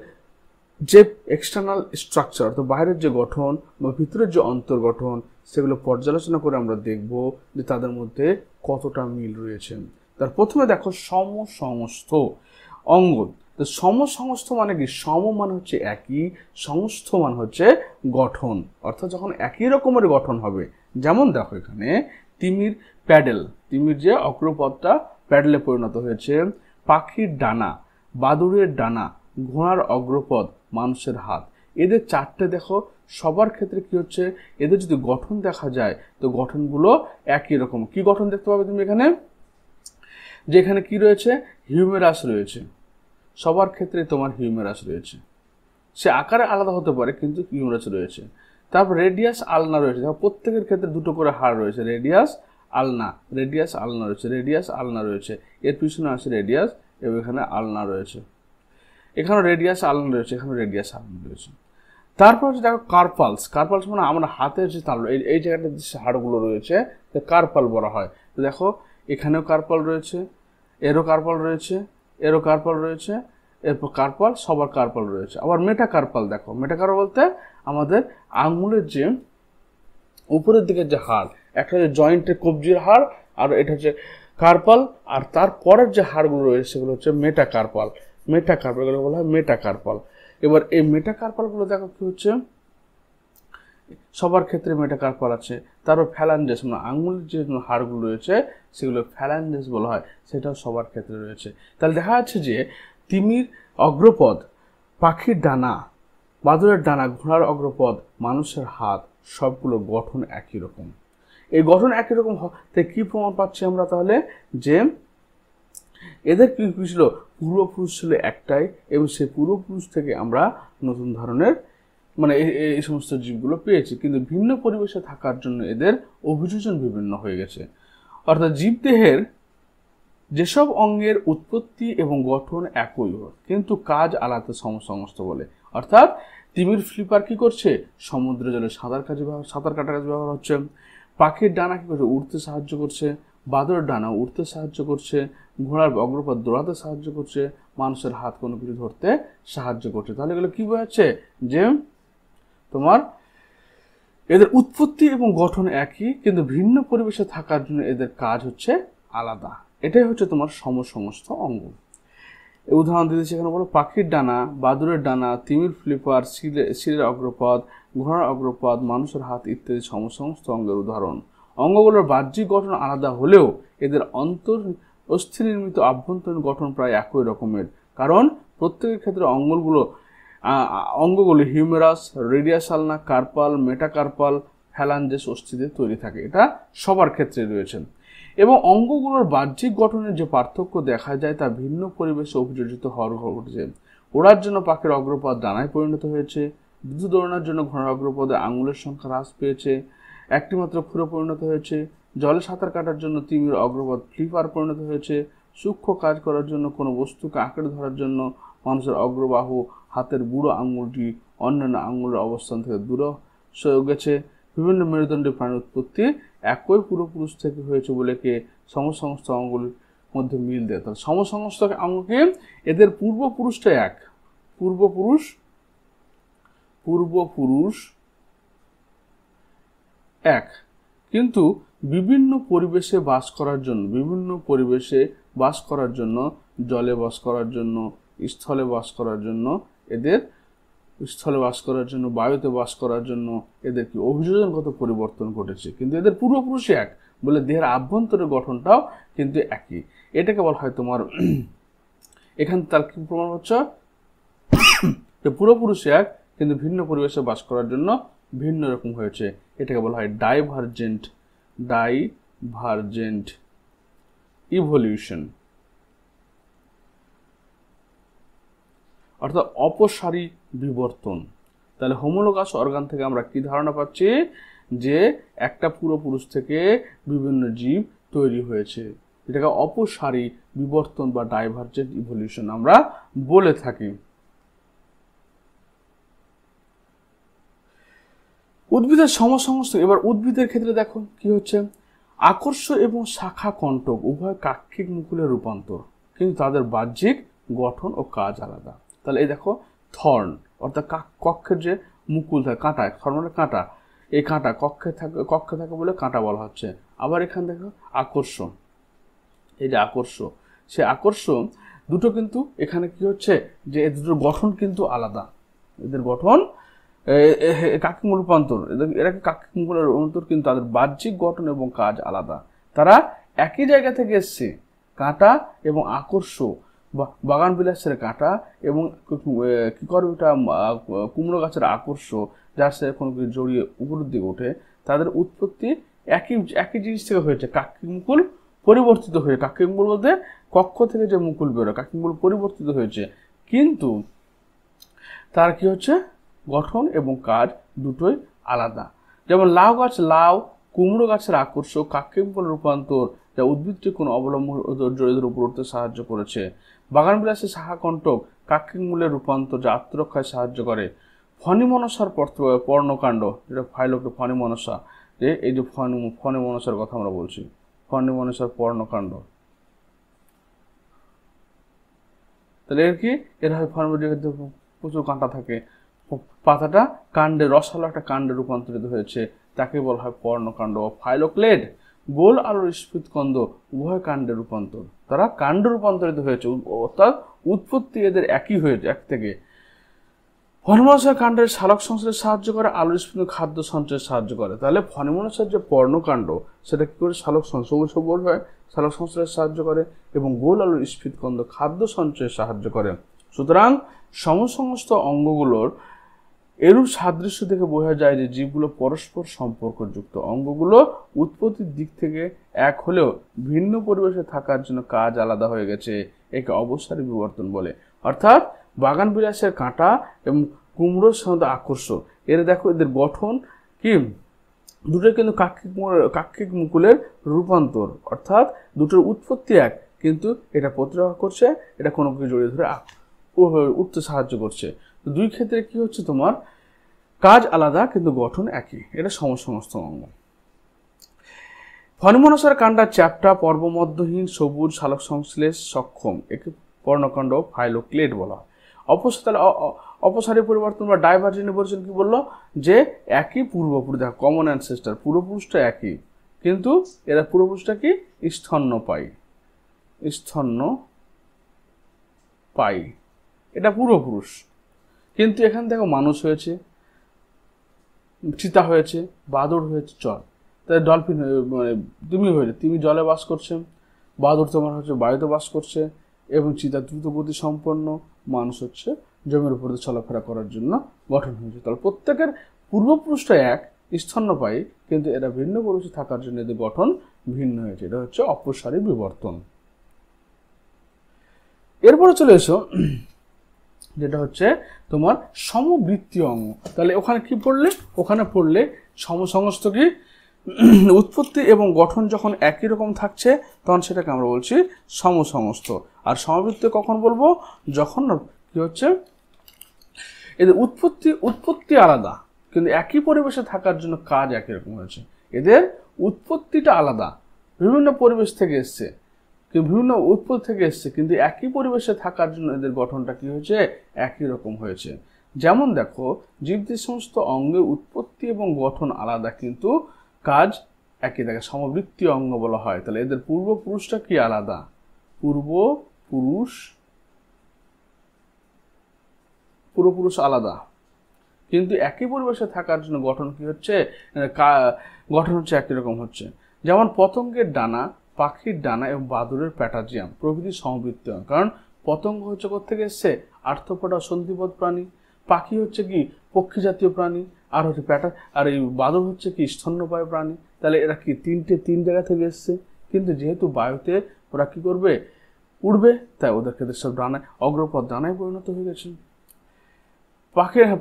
যে এক্সটার্নাল স্ট্রাকচার অর্থাৎ বাইরের যে গঠন বা ভিতরের যে অন্তর্গঠন সেগুলো পর্যালোচনা করে আমরা দেখব যে তাদের মধ্যে কতটা মিল রয়েছে। তার প্রথমে দেখো সমসমস্ত অঙ্গ। তো সমসমস্ত মানে কি? সম মানে হচ্ছে একই, সমস্ত মানে হচ্ছে গঠন, অর্থাৎ যখন একই রকমের গঠন হবে। যেমন দেখো এখানে তিমির প্যাডেল, তিমির যে অগ্রপথটা প্যাডেলে পরিণত হয়েছে, পাখির ডানা, বাদুড়ের ডানা, ঘোড়ার অগ্রপদ, মানুষের হাত। এদের চারটে দেখো সবার ক্ষেত্রে কি হচ্ছে, এদের যদি গঠন দেখা যায় তো গঠনগুলো একই রকম। কি গঠন দেখতে পাবে তুমি এখানে? যেখানে কি রয়েছে? হিউমেরাস রয়েছে, সবার ক্ষেত্রে তোমার হিউমেরাস রয়েছে। সে আকারে আলাদা হতে পারে কিন্তু হিউমেরাস রয়েছে। তারপর রেডিয়াস আলনা রয়েছে, প্রত্যেকের ক্ষেত্রে দুটো করে হাড় রয়েছে, রেডিয়াস আলনা, রেডিয়াস আলনা রয়েছে, রেডিয়াস আলনা রয়েছে। এর পিছনে আছে রেডিয়াস এবং এখানে আলনা রয়েছে, এখানে রেডিয়াস আলনা রয়েছে, এখানে রেডিয়াস আলনা রয়েছে। তারপর হচ্ছে দেখো কার্পালস, কার্পালস মানে আমরা হাতের যে তালু, এই জায়গাটা যে হাড়গুলো রয়েছে কার্পাল বলা হয়। তো দেখো এখানেও কার্পাল রয়েছে, এরও কার্পাল রয়েছে, এরও কার্পাল রয়েছে, এরপর কার্পাল, সবার কার্পাল রয়েছে। আবার মেটাকার্পাল দেখো, মেটাকার্পাল বলতে আমাদের আঙুলের যে উপরের দিকে যে হাড়, একটা হচ্ছে জয়েন্টের কবজির হাড়, আর এটা হচ্ছে কার্পাল, আর তারপরের যে হাড়গুলো রয়েছে সেগুলো হচ্ছে মেটাকার্পাল। মেটাকার্পালগুলো বলা হয় মেটাকার্পাল। এবার এই মেটাকার্পালগুলো দেখো কি হচ্ছে, সবার ক্ষেত্রে মেটাকার্পাল আছে। তারপর ফ্যালাঞ্জেস মানে আঙুলের যে হাড়গুলো রয়েছে সেগুলো ফ্যালাঞ্জেস বলা হয়, সেটাও সবার ক্ষেত্রে রয়েছে। তাহলে দেখা যাচ্ছে যে তিমির অগ্রপদ, পাখির ডানা, বাদুড়ের ডানা, ঘোড়ার অগ্রপদ, মানুষের হাত, সবগুলো গঠন একই রকম। এই গঠন একই রকম হতে কি প্রমাণ পাচ্ছি আমরা? তাহলে যে এদের কি ছিল, পূর্বপুরুষ ছিল একটাই, এবং সেই পূর্বপুরুষ থেকে আমরা নতুন ধরনের মানে এই সমস্ত জীবগুলো পেয়েছি, কিন্তু ভিন্ন পরিবেশে থাকার জন্য এদের অভিযোজন বিভিন্ন হয়ে গেছে। অর্থাৎ জীবদেহের যেসব অঙ্গের উৎপত্তি এবং গঠন একই কিন্তু কাজ আলাদা সমস্ত বলে। অর্থাৎ তিমির ফ্লিপার কি করছে? সমুদ্র জলে সাঁতার কাটার কাজে ব্যবহার হচ্ছে। পাখির ডানা কি করছে? উড়তে সাহায্য করছে। বাদুড়ের ডানা উড়তে সাহায্য করছে। ঘোড়ার অগ্রপথ দৌড়াতে সাহায্য করছে। মানুষের হাত কোনো কিছু ধরতে সাহায্য করছে। তাহলে এগুলো কি বোঝাচ্ছে? যে তোমার এদের উৎপত্তি এবং গঠন একই, কিন্তু ভিন্ন পরিবেশে থাকার জন্য এদের কাজ হচ্ছে আলাদা। এটাই হচ্ছে তোমার সমস্ত অঙ্গ। উদাহরণ দিতে সেখানে বলো পাখির ডানা, বাদুড়ের ডানা, তিমির ফ্লিপার, শিরের অগ্রপদ, ঘোড়ার অগ্রপদ, মানুষের হাত ইত্যাদি সমস্ত অঙ্গের উদাহরণ। অঙ্গগুলোর বাহ্যিক গঠন আলাদা হলেও এদের অস্থি নির্মিত আভ্যন্তরীণ গঠন প্রায় একই রকমের, কারণ প্রত্যেকের ক্ষেত্রে অঙ্গগুলো হিউমেরাস, রেডিয়াস আলনা, কার্পাল, মেটাকার্পাল, ফ্যালাঞ্জেস অস্থিতে তৈরি থাকে। এটা সবার ক্ষেত্রে রয়েছে। এবং অঙ্গগুলোর বাহ্যিক গঠনের যে পার্থক্য দেখা যায় তা ভিন্ন পরিবেশে অভিযোজিত হওয়ার ঘটেছে। ওড়ার জন্য পাখির অগ্রপদ ডানায় পরিণত হয়েছে, দ্রুত দৌড়ানোর জন্য ঘোড়ার অগ্রপদে আঙুলের সংখ্যা হ্রাস পেয়েছে, একটি মাত্র খুরে পরিণত হয়েছে, জলে সাঁতার কাটার জন্য তিমির অগ্রপদ ফ্লিপার পরিণত হয়েছে, সূক্ষ্ম কাজ করার জন্য কোনো বস্তুকে আঁকড়ে ধরার জন্য মানুষের অগ্রবাহু, হাতের বুড়ো আঙুলটি অন্যান্য আঙুলের অবস্থান থেকে দূরে সরে গেছে। বিভিন্ন মেরুদণ্ডী প্রাণীর উৎপত্তি একই পূর্বপুরুষ থেকে হয়েছে বলে কে সমস্ত অঙ্গগুলির মধ্যে মিল দেয়। তাহলে সমস্ত অঙ্গকে এদের পূর্বপুরুষটা এক, পূর্বপুরুষ এক, কিন্তু বিভিন্ন পরিবেশে বাস করার জন্য জলে বাস করার জন্য, স্থলে বাস করার জন্য এদের বায়ুতে বাস করার জন্য এদের কি অভিযোজনগত পরিবর্তন ঘটেছে, কিন্তু এদের পূর্বপুরুষই এক বলে দেহের আভ্যন্তরের গঠনটাও কিন্তু একই। এটাকে বলা হয় তোমার এখানে তার কি প্রমাণ হচ্ছে যে পূর্বপুরুষই এক কিন্তু ভিন্ন পরিবেশে বাস করার জন্য ভিন্ন রকম হয়েছে। এটাকে বলা হয় ডাইভারজেন্ট ইভলিউশন, অর্থাৎ অপসারী বিবর্তন। তাহলে হোমোলোগাস অর্গান থেকে আমরা কি ধারণা পাচ্ছি? যে একটা পূর্বপুরুষ থেকে বিভিন্ন জীব তৈরি হয়েছে, এটাকে অপসারী বিবর্তন বা ডাইভারজেন্ট ইভলিউশন আমরা বলে থাকি। উদ্ভিদের সমস্ত, এবার উদ্ভিদের ক্ষেত্রে দেখো কি হচ্ছে, আকর্ষ এবং শাখা কণ্টক উভয় কাক্ষিক মুকুলের রূপান্তর, কিন্তু তাদের বাহ্যিক গঠন ও কাজ আলাদা। তাহলে এই দেখো থর্ন, অর্থাৎ কক্ষের যে মুকুল থাকে, কাঁটা, ফর্মালের কাঁটা, এই কাঁটা কক্ষে থাকে বলে কাঁটা বলা হচ্ছে। আবার এখানে দেখো আকর্ষ, এই যে আকর্ষ, সে আকর্ষ দুটো কিন্তু এখানে কি হচ্ছে যে এদের দুটোর গঠন কিন্তু আলাদা, এদের গঠন কাকিমূল রূপান্তর, এরা কাকিমূল রূপান্তর, কিন্তু তাদের বাহ্যিক গঠন এবং কাজ আলাদা। তারা একই জায়গা থেকে এসছে, কাঁটা এবং আকর্ষ, বাগান বিলাসের কাঁটা এবং কি করবে ওটা কুমড়ো গাছের আকর্ষ, যার সাথে কোনো কিছু জড়িয়ে উপরের দিকে ওঠে, তাদের উৎপত্তি একই জিনিস থেকে হয়েছে। কাকিমুকুল পরিবর্তিত হয়ে, কাকিমুকুল বলতে কক্ষ থেকে যে মুকুল বেরোয়, কাকিমুকুল পরিবর্তিত হয়েছে, কিন্তু তার কি হচ্ছে গঠন এবং কাজ দুটোই আলাদা। যেমন লাউ গাছ, লাউ কুমড়ো গাছের আকর্ষ, কাকিমুকুল রূপান্তর, যা উদ্ভিদটি কোনো অবলম্বন জড়িতের উপর উঠতে সাহায্য করেছে। বাগান বিলাসের শাখাকণ্টক, কাকিমূলের রূপান্তর, যা আত্মরক্ষায় সাহায্য করে। ফণী মনসার পর্ণকাণ্ড, যেটা ফাইলোকে ফণী মনসা, যে এই যে ফণী মনসার কথা আমরা বলছি, ফণী মনসার পর্ণকাণ্ড, তাহলে এর কি, এর হয় ফণী প্রচুর কাঁটা থাকে, পাতাটা কাণ্ডে রসালো একটা কাণ্ডে রূপান্তরিত হয়েছে, তাকে বলা হয় পর্ণকাণ্ড। ফাইলোক্লেড গোল আলোর স্ফীতকন্দ, উভয় কাণ্ডে রূপান্তর, তারা কাণ্ড রূপান্তরিত হয়েছে, অর্থাৎ উৎপত্তি এদের একই হয়েছে, এক থেকে। ফণীমনসার কাণ্ডের সালোক সংশ্লেষে সাহায্য করে, আলোর স্ফীত খাদ্য সঞ্চয়ে সাহায্য করে। তাহলে ফণীমনসার যে পর্ণকাণ্ড সেটা কি করে সালোক সংশ্লেষ হয়, সালোক সংশ্লেষে সাহায্য করে, এবং গোল আলোর স্ফীতকন্দ খাদ্য সঞ্চয়ে সাহায্য করে। সুতরাং সমস্ত অঙ্গগুলোর এরূপ সাদৃশ্য থেকে বোঝা যায় যে জীবগুলো পরস্পর সম্পর্কযুক্ত। অঙ্গগুলো উৎপত্তির দিক থেকে এক হলেও ভিন্ন পরিবেশে থাকার জন্য কাজ আলাদা হয়ে গেছে, একে অবসারী বিবর্তন বলে। অর্থাৎ বাগান বিলাসের কাঁটা এবং কুমড়োর সাথে আকর্ষ, এর দেখো এদের গঠন কি, দুটো কিন্তু কাক্ষিক মুকুলের রূপান্তর, অর্থাৎ দুটোর উৎপত্তি এক, কিন্তু এটা প্রতিরক্ষা করছে, এটা কোনো কিছু জড়িয়ে ধরে উঠতে সাহায্য করছে। দুই ক্ষেত্রে কি হচ্ছে, তোমার কাজ আলাদা কিন্তু গঠন একই, এটা সমস্ত অঙ্গ। ফণীমনসার কাণ্ডা চ্যাপ্টা, পর্বমধ্যহীন, সবুজ, সালোক সংশ্লেষ সক্ষম, একে পর্ণকাণ্ড ফাইলোক্লেড বলা হয়। অপসারী পরিবর্তন বা ডাইভার্জেন্ট পরিবর্তন কি বললো, যে একই পূর্বপুরুষ, দেখো কমন অ্যানসেস্টার, পূর্বপুরুষটা একই, কিন্তু এরা পূর্বপুরুষটা কি স্তন্যপায়ী, এটা পূর্বপুরুষ। কিন্তু এখানে দেখো মানুষ হয়েছে, চিতা হয়েছে, বাদুড় হয়েছে, জল, তাই ডলফিন মানে তুমি জলে বাস করছে, বাদুড় তোমার হচ্ছে বায়ুতে বাস করছে, এবং চিতা দ্রুত গতি সম্পন্ন, মানুষ হচ্ছে জমির উপরে চলাফেরা করার জন্য গঠন হয়েছে। তাহলে প্রত্যেকের পূর্বপুরুষটা এক, স্তন্যপায়ী, কিন্তু এরা ভিন্ন পুরুষে থাকার জন্য এদের গঠন ভিন্ন হয়েছে, এটা হচ্ছে অপসারী বিবর্তন। এরপরে চলে এসো যেটা হচ্ছে তোমার সমবৃত্তীয় অঙ্গ। তাহলে ওখানে কি পড়লে, ওখানে পড়লে সমস্ত কি উৎপত্তি এবং গঠন যখন একই রকম থাকছে তখন সেটাকে আমরা বলছি সমস্ত। আর সমবৃত্তীয় কখন বলবো, যখন কি হচ্ছে এদের উৎপত্তি আলাদা কিন্তু একই পরিবেশে থাকার জন্য কাজ একই রকম হয়েছে। এদের উৎপত্তিটা আলাদা, বিভিন্ন পরিবেশ থেকে এসছে, বিভিন্ন উৎপত্তি থেকে এসছে, কিন্তু একই পরিবেশে থাকার জন্য এদের গঠনটা কি হয়েছে, একই রকম হয়েছে। যেমন দেখো জীবদের সমস্ত অঙ্গের উৎপত্তি এবং গঠন আলাদা কিন্তু কাজ একই থাকে, সমবৃত্তীয় অঙ্গ বলা হয়। তাহলে এদের পূর্বপুরুষটা কি আলাদা, পূর্বপুরুষ আলাদা, কিন্তু একই পরিবেশে থাকার জন্য গঠন কি হচ্ছে, গঠন হচ্ছে একই রকম হচ্ছে। যেমন পতঙ্গের ডানা, পাখির ডানা এবং বাদুড়ের প্যাটাজিয়াম প্রভৃতি সমবৃত্তীয়, কারণ পতঙ্গ হচ্ছে কোথেকে এসছে, আর্থ্রোপোডা সন্ধিপদ প্রাণী, পাখি হচ্ছে কি পক্ষী জাতীয় প্রাণী, আর হচ্ছে আর এই বাদুড় হচ্ছে কি স্তন্যপায়ী প্রাণী। তাহলে এরা কি তিন জায়গা থেকে এসছে, কিন্তু যেহেতু বায়ুতে ওরা কি করবে, উড়বে, তাই ওদের ক্ষেত্রে সব ডানায় অগ্রপদ ডানায় পরিণত হয়ে গেছে।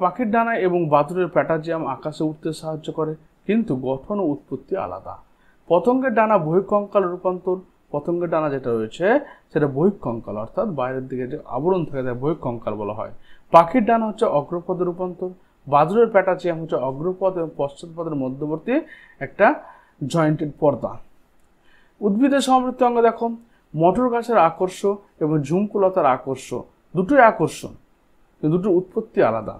পাখির ডানায় এবং বাদুড়ের প্যাটাজিয়াম আকাশে উঠতে সাহায্য করে, কিন্তু গঠন ও উৎপত্তি আলাদা। পতঙ্গের ডানা বহিঃকঙ্কাল রূপান্তর, পতঙ্গের ডানা যেটা রয়েছে সেটা বহিঃকঙ্কাল, অর্থাৎ বাইরের দিকে যে আবরণ থাকে তাই বহিঃকঙ্কাল বলা হয়। পাখির ডানা হচ্ছে অগ্রপদ রূপান্তর, বাদুড়ের প্যাটাজিয়াম হচ্ছে অগ্রপদ এবং পশ্চাৎপদের মধ্যবর্তী একটা জয়েন্টেড পর্দা। উদ্ভিদের সমবৃত্তি অঙ্গ দেখো, মটর গাছের আকর্ষ এবং ঝুমকুলতার আকর্ষ, দুটোই আকর্ষণ, কিন্তু দুটোর উৎপত্তি আলাদা।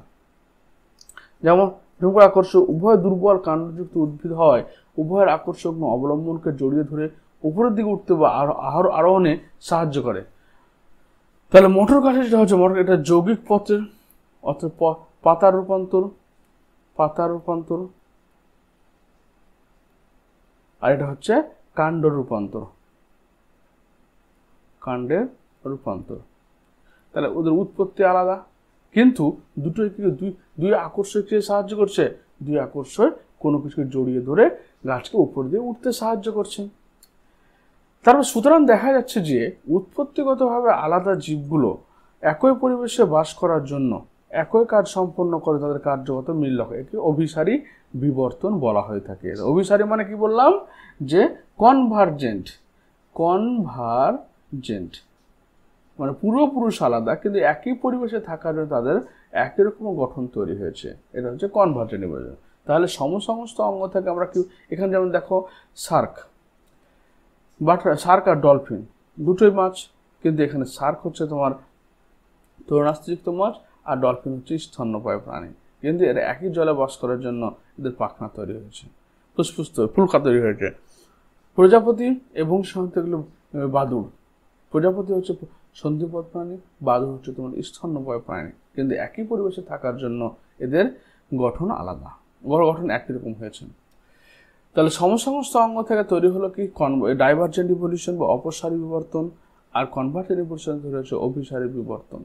যেমন ভৃঙ্গ আকর্ষক উভয় দুর্বল কাণ্ডযুক্ত উদ্ভিদ হয়, উভয়ের আকর্ষক অবলম্বনকে জড়িয়ে ধরে উপরের দিকে উঠতে বা আরোহণে সাহায্য করে। তাহলে মটর গাছ যেটা হচ্ছে মটর, এটা যৌগিক পত্রের অর্থাৎ পাতার রূপান্তর, আর এটা হচ্ছে কাণ্ডের রূপান্তর। তাহলে ওদের উৎপত্তি আলাদা, কিন্তু দুটোই কি দুই আকর্ষককে সাহায্য করছে, দুই আকর্ষক কোনো কিছুকে জড়িয়ে ধরে গাছকে উপর দিয়ে উঠতে সাহায্য করছে। তারপর সুতরাং দেখা যাচ্ছে যে উৎপত্তিগতভাবে আলাদা জীবগুলো একই পরিবেশে বাস করার জন্য একই কাজ সম্পন্ন করে, তাদের কার্যগত মিল লক্ষ্য, একে অভিসারী বিবর্তন বলা হয়ে থাকে। অভিসারী মানে কি বললাম, যে কনভার্জেন্ট মানে পূর্বপুরুষ আলাদা কিন্তু একই পরিবেশে থাকার জন্য তাদের একই রকম গঠন তৈরি হয়েছে, এটা হচ্ছে কনভার্জেন্ট বিবর্তন। তাহলে সমস্ত অঙ্গ থেকে আমরা কি, এখানে যেমন দেখো শার্ক আর ডলফিন দুটোই মাছ, কিন্তু এখানে শার্ক হচ্ছে তোমার তরুণাস্থযুক্ত মাছ আর ডলফিন হচ্ছে স্তন্যপায়ী প্রাণী, কিন্তু এরা একই জলে বাস করার জন্য এদের পাখনা তৈরি হয়েছে, ফুসফুস ফুলকা তৈরি হয়েছে। প্রজাপতি এবং এগুলো বাদুড়, প্রজাপতি হচ্ছে সন্ধিপদ প্রাণী, বাদুড় হচ্ছে তোমার স্তন্যপায়ী প্রাণী, কিন্তু একই পরিবেশে থাকার জন্য এদের গঠন আলাদা, গঠন একই রকম হয়েছে। তাহলে সমস্ত অঙ্গ থেকে তৈরি হলো কি ডাইভার্জেন্ট ইভলিউশন বা অপসারী বিবর্তন, আর কনভার্জেন্ট ইভলিউশন তৈরি হচ্ছে অভিসারী বিবর্তন।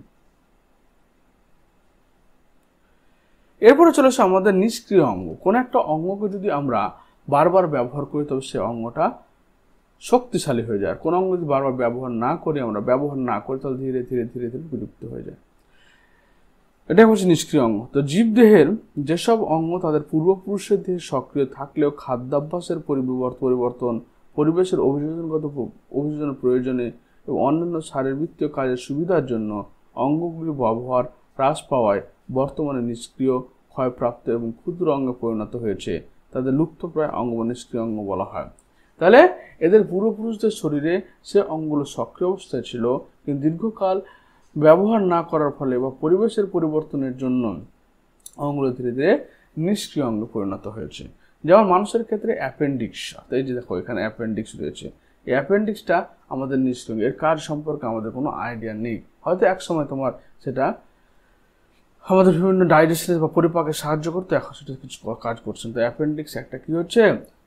এরপরে চলে আসে আমাদের নিষ্ক্রিয় অঙ্গ। কোন একটা অঙ্গকে যদি আমরা বারবার ব্যবহার করি তবে সে অঙ্গটা শক্তিশালী হয়ে যায়, আর কোন অঙ্গ যদি বারবার ব্যবহার না করি তাহলে ধীরে ধীরে বিলুপ্ত হয়ে যায়। এটাই হচ্ছে নিষ্ক্রিয় অঙ্গ। তো জীবদেহের যেসব অঙ্গ তাদের পূর্বপুরুষের দেহে সক্রিয় থাকলেও খাদ্যাভ্যাসের পরিবর্তন, পরিবেশের অভিযোজনের প্রয়োজনে এবং অন্যান্য শারীরবৃত্তীয় কাজের সুবিধার জন্য অঙ্গগুলির ব্যবহার হ্রাস পাওয়ায় বর্তমানে নিষ্ক্রিয়, ক্ষয়প্রাপ্ত এবং ক্ষুদ্র অঙ্গে পরিণত হয়েছে। তাদের লুপ্তপ্রায় অঙ্গ বা নিষ্ক্রিয় অঙ্গ বলা হয়। তাহলে এদের পূর্বপুরুষদের শরীরে সে অঙ্গগুলো সক্রিয় অবস্থায় ছিল, কিন্তু দীর্ঘকাল ব্যবহার না করার ফলে বা পরিবেশের পরিবর্তনের জন্য অঙ্গগুলো ধীরে ধীরে নিষ্ক্রিয় অঙ্গে পরিণত হয়েছে। যেমন মানুষের ক্ষেত্রে অ্যাপেন্ডিক্স, এই যে দেখো এখানে অ্যাপেন্ডিক্স রয়েছে, এই অ্যাপেন্ডিক্সটা আমাদের নিষ্ক্রিয়, এর কাজ সম্পর্কে আমাদের কোনো আইডিয়া নেই, হয়তো এক সময় তোমার সেটা আমাদের বিভিন্ন ডাইজেশন বা পরিপাকে সাহায্য করতে, এখন সেটা কিছু কাজ করছে। তো অ্যাপেন্ডিক্স একটা কি হচ্ছে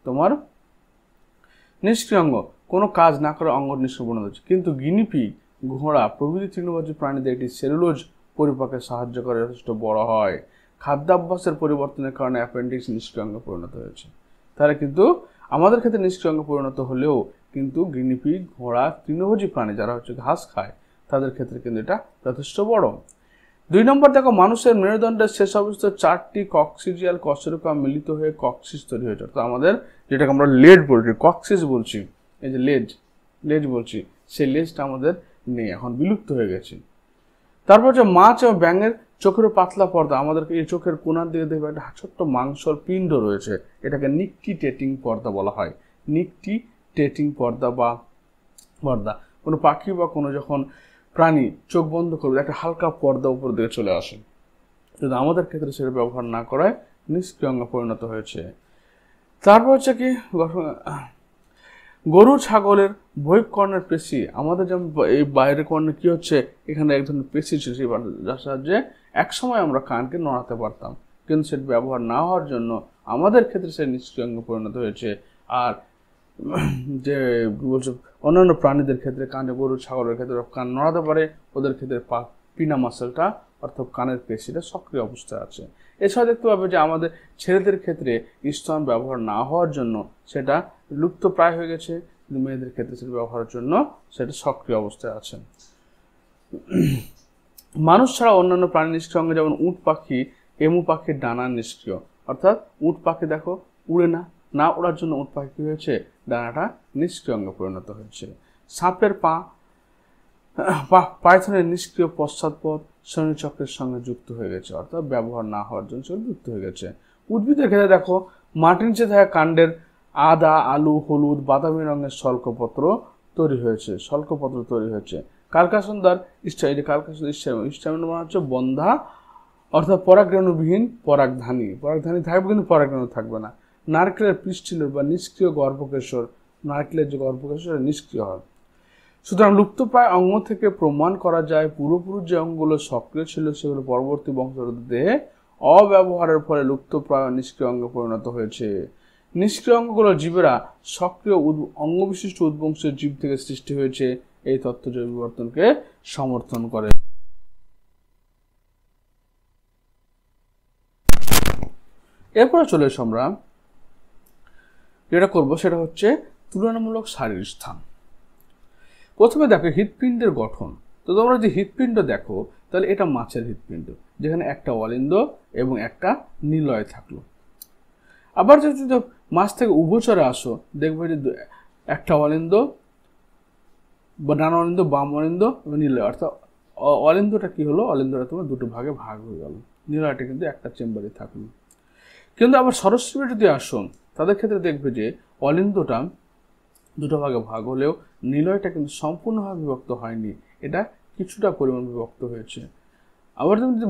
তোমার নিষ্ক্রিয় অঙ্গ, কোনো কাজ না করে অঙ্গ নিষ্ক্রিয় পরিণত হচ্ছে। কিন্তু গিনিপিগ, ঘোড়া প্রভৃতি তৃণভোজী প্রাণীদের একটি সেলুলোজ পরিপাকে সাহায্য করে যথেষ্ট বড় হয়। খাদ্যাভ্যাসের পরিবর্তনের কারণে অ্যাপেন্ডিক্স নিষ্ক্রিয় অঙ্গে পরিণত হয়েছে। তাহলে কিন্তু আমাদের ক্ষেত্রে নিষ্ক্রিয় অঙ্গে পরিণত হলেও কিন্তু গিনিপিগ, ঘোড়া, তৃণভোজী প্রাণী যারা হচ্ছে ঘাস খায় তাদের ক্ষেত্রে কিন্তু এটা যথেষ্ট বড়। 2 নম্বর দেখো, মানুষের মেরুদণ্ডের শেষ অবস্থায় 4টি কক্সিজিয়াল কশেরুকা মিলিত হয়ে কক্সিস তৈরি হয়েছে। তো আমাদের যেটাকে আমরা লেজ বলছি, কক্সিস বলছি, এই যে লেজ বলছি, সেই লেজটা আমাদের নেই, এখন বিলুপ্ত হয়ে গেছে। তারপর যে মাছ ও ব্যাঙের চোখের পাতলা পর্দা, আমাদেরকে এই চোখের কোণার দিকে দেখবে একটা ছোট্ট মাংসর পিণ্ড রয়েছে, এটাকে নিকটিটেটিং পর্দা বলা হয়। নিকটিটেটিং পর্দা বা পর্দা, কোনো পাখি বা কোনো যখন প্রাণী চোখ বন্ধ করবে একটা হালকা পর্দা উপর দিকে চলে আসে, কিন্তু আমাদের ক্ষেত্রে সেটা ব্যবহার না করায় নিষ্ক্রিয় অঙ্গে পরিণত হয়েছে। তারপর হচ্ছে কি গরু ছাগলের বহিঃকর্ণের পেশি, আমাদের যেমন এই বাইরের কর্ণে কি হচ্ছে, এখানে এক ধরনের পেশি ছিল যার সাহায্যে একসময় আমরা কানকে নড়াতে পারতাম, কিন্তু সেটা ব্যবহার না হওয়ার জন্য আমাদের ক্ষেত্রে সে নিষ্ক্রিয় অঙ্গে পরিণত হয়েছে। আর যে বলছে অন্যান্য প্রাণীদের ক্ষেত্রে, কানে গরু ছাগলের ক্ষেত্রে কান নড়াতে পারে, ওদের ক্ষেত্রে পিনা মাসেলটা অর্থাৎ কানের পেশিটা সক্রিয় অবস্থায় আছে। এছাড়া দেখতে পাবে যে আমাদের ছেলেদের ক্ষেত্রে স্তন ব্যবহার না হওয়ার জন্য সেটা লুপ্ত প্রায় হয়ে গেছে, কিন্তু মেয়েদের ক্ষেত্রে সেটা ব্যবহারের জন্য সেটা সক্রিয় অবস্থায় আছে। মানুষ ছাড়া অন্যান্য প্রাণী নিষ্ক্রিয় অঙ্গে, যেমন উট পাখি, এমু পাখির ডানা নিষ্ক্রিয়, অর্থাৎ উট পাখি দেখো উড়ে না ওড়ার জন্য উট পাখি কি হয়েছে, ডানাটা নিষ্ক্রিয় অঙ্গে পরিণত হয়েছে। সাপের পাইথনের নিষ্ক্রিয় পশ্চাৎপদ শনিচক্রের সঙ্গে যুক্ত হয়ে গেছে, অর্থাৎ ব্যবহার না হওয়ার জন্য যুক্ত হয়ে গেছে। উদ্ভিদের ক্ষেত্রে দেখো মাটির নিচে থাকা কাণ্ডের আদা, আলু, হলুদ, বাদামি রঙের শল্কপত্র তৈরি হয়েছে, কার্কাসনদার স্টামিনা মানে হচ্ছে বন্ধা, অর্থাৎ পরাগরেণুবিহীন পরাগধানী থাকবে কিন্তু পরাগরেণু থাকবে না। নারকেলের পিস্টিলর বা নিষ্ক্রিয় গর্ভকেশর, নারকেলের যে গর্ভকেশর নিষ্ক্রিয় হয়। সুতরাং লুপ্তপ্রায় অঙ্গ থেকে প্রমাণ করা যায় পূর্বপুরুষ যে অঙ্গগুলো সক্রিয় ছিল সেগুলো পরবর্তী বংশধরদের দেহে অব্যবহারের ফলে লুপ্তপ্রায় নিষ্ক্রিয় অঙ্গে পরিণত হয়েছে। নিষ্ক্রিয় অঙ্গগুলো জীবেরা সক্রিয় অঙ্গবিশিষ্ট উদ্বংশের জীব থেকে সৃষ্টি হয়েছে, এই তত্ত্ব জৈব বিবর্তনকে সমর্থন করে। এরপরে চলে এসে আমরা যেটা করবো সেটা হচ্ছে তুলনামূলক শারীরিক স্থান। প্রথমে দেখো হৃৎপিণ্ডের গঠন। তো তোমরা যদি হৃৎপিণ্ড দেখো তাহলে এটা মাছের হৃৎপিণ্ড, যেখানে একটা অলিন্দ এবং একটা নিলয় থাকলো। আবার যদি মাছ থেকে উভচরে আসো দেখবে যে একটা অলিন্দ বা ডান অলিন্দ, বাম অলিন্দ এবং নিলয়। অর্থাৎ অলিন্দটা কি হলো, অলিন্দটা তোমার দুটো ভাগে ভাগ হয়ে গেল, নিলয়টা কিন্তু একটা চেম্বারে থাকলো। কিন্তু আবার সরস্বতী যদি আসো তাদের ক্ষেত্রে দেখবে যে অলিন্দটা দুটো ভাগে ভাগ হলেও নিলয়টা কিন্তু সম্পূর্ণভাবে বিভক্ত হয়নি, এটা কিছুটা পরিমাণ বিভক্ত হয়েছে। আবার তুমি যদি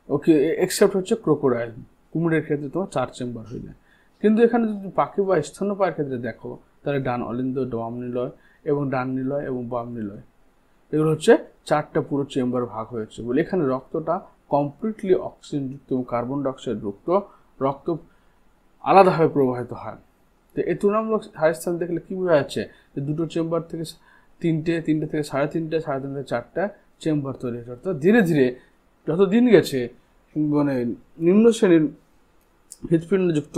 ওকে এক্সেপ্ট হচ্ছে ক্রোকোডাইল, কুমিরের ক্ষেত্রে তোমার 4 চেম্বার হয়ে যায়। কিন্তু এখানে যদি পাখি বা স্তন্যপায়ীর ক্ষেত্রে দেখো তাহলে ডান অলিন্দ, বাম নিলয় এবং ডান নিলয় এবং বাম নিলয়, এগুলো হচ্ছে 4টা পুরো চেম্বার ভাগ হয়েছে বলে এখানে রক্তটা কমপ্লিটলি অক্সিজেনযুক্ত এবং কার্বন ডাইঅক্সাইড যুক্ত রক্ত আলাদাভাবে প্রবাহিত হয়। তো এই তুলনামূলক শারীরিক স্থান দেখলে কি বোঝা যাচ্ছে যে দুটো চেম্বার থেকে 3টে থেকে 3.5টে, 3.5 থেকে 4টা চেম্বার তৈরি হয়েছে। অর্থাৎ ধীরে ধীরে যত দিন গেছে মানে নিম্ন শ্রেণীর হৃৎপিণ্ডযুক্ত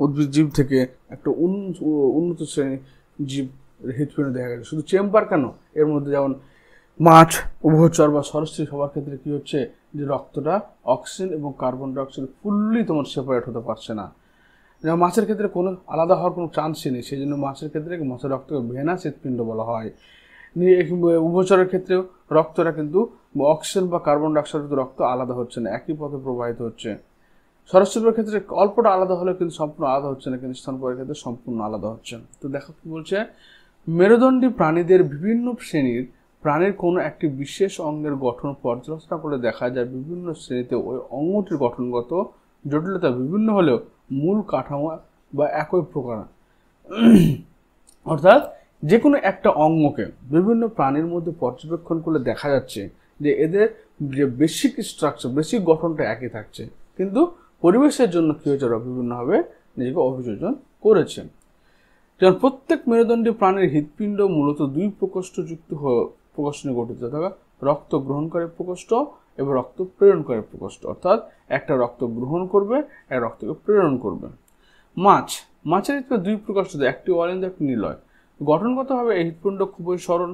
উদ্ভিদ জীব থেকে একটা উন্নত শ্রেণীর জীব হৃৎপিণ্ড দেখা গেছে। শুধু চেম্বার কেন, এর মধ্যে যেমন মাছ, উভচর বা সরস্বতী সবার ক্ষেত্রে কি হচ্ছে যে রক্তটা অক্সিজেন এবং কার্বন ডাইঅক্সাইড ফুললি তোমার সেপারেট হতে পারছে না। যেমন মাছের ক্ষেত্রে কোনো আলাদা হওয়ার কোনো চান্সই নেই, সেই জন্য মাছের ক্ষেত্রে মাছের রক্তকে ভেনাস হৃৎপিণ্ড বলা হয়। উভচরের ক্ষেত্রেও রক্তটা কিন্তু অক্সিজেন বা কার্বন ডাইঅক্সাইড রক্ত আলাদা হচ্ছে না, একই পথে প্রবাহিত হচ্ছে। সরস্বতীর ক্ষেত্রে অল্পটা আলাদা হলেও কিন্তু সম্পূর্ণ আলাদা হচ্ছে না, কিন্তু স্তন্যপায়ীর ক্ষেত্রে সম্পূর্ণ আলাদা হচ্ছে। তো দেখো কি বলছে, মেরুদণ্ডী প্রাণীদের বিভিন্ন শ্রেণীর প্রাণীর কোনো একটি বিশেষ অঙ্গের গঠন পর্যালোচনা করে দেখা যায় বিভিন্ন শ্রেণীতে ওই অঙ্গটির গঠনগত জটিলতা বিভিন্ন হলেও মূল কাঠামো বা একই প্রকার। অর্থাৎ যে কোনো একটা অঙ্গকে বিভিন্ন প্রাণীর মধ্যে পর্যবেক্ষণ করলে দেখা যাচ্ছে যে এদের যে বেসিক স্ট্রাকচার, বেসিক গঠনটা একই থাকছে, কিন্তু পরিবেশের জন্য কী হয়েছে ওরা বিভিন্নভাবে নিজেকে অভিযোজন করেছে। যেমন প্রত্যেক মেরুদণ্ডী প্রাণীর হৃৎপিণ্ড মূলত 2 প্রকোষ্ঠযুক্ত প্রকোষ্ঠ নিয়ে গঠিত, অর্থাৎ রক্ত গ্রহণকারী প্রকোষ্ঠ এবং রক্ত প্রেরণকারী প্রকোষ্ঠ। অর্থাৎ একটা রক্ত গ্রহণ করবে, একটা রক্তকে প্রেরণ করবে। মাছের হৃৎপিণ্ড 2 প্রকোষ্ঠ, একটি অলিন্দ, একটি নিলয়। গঠনগতভাবে এই হৃৎপিণ্ড খুবই সরল।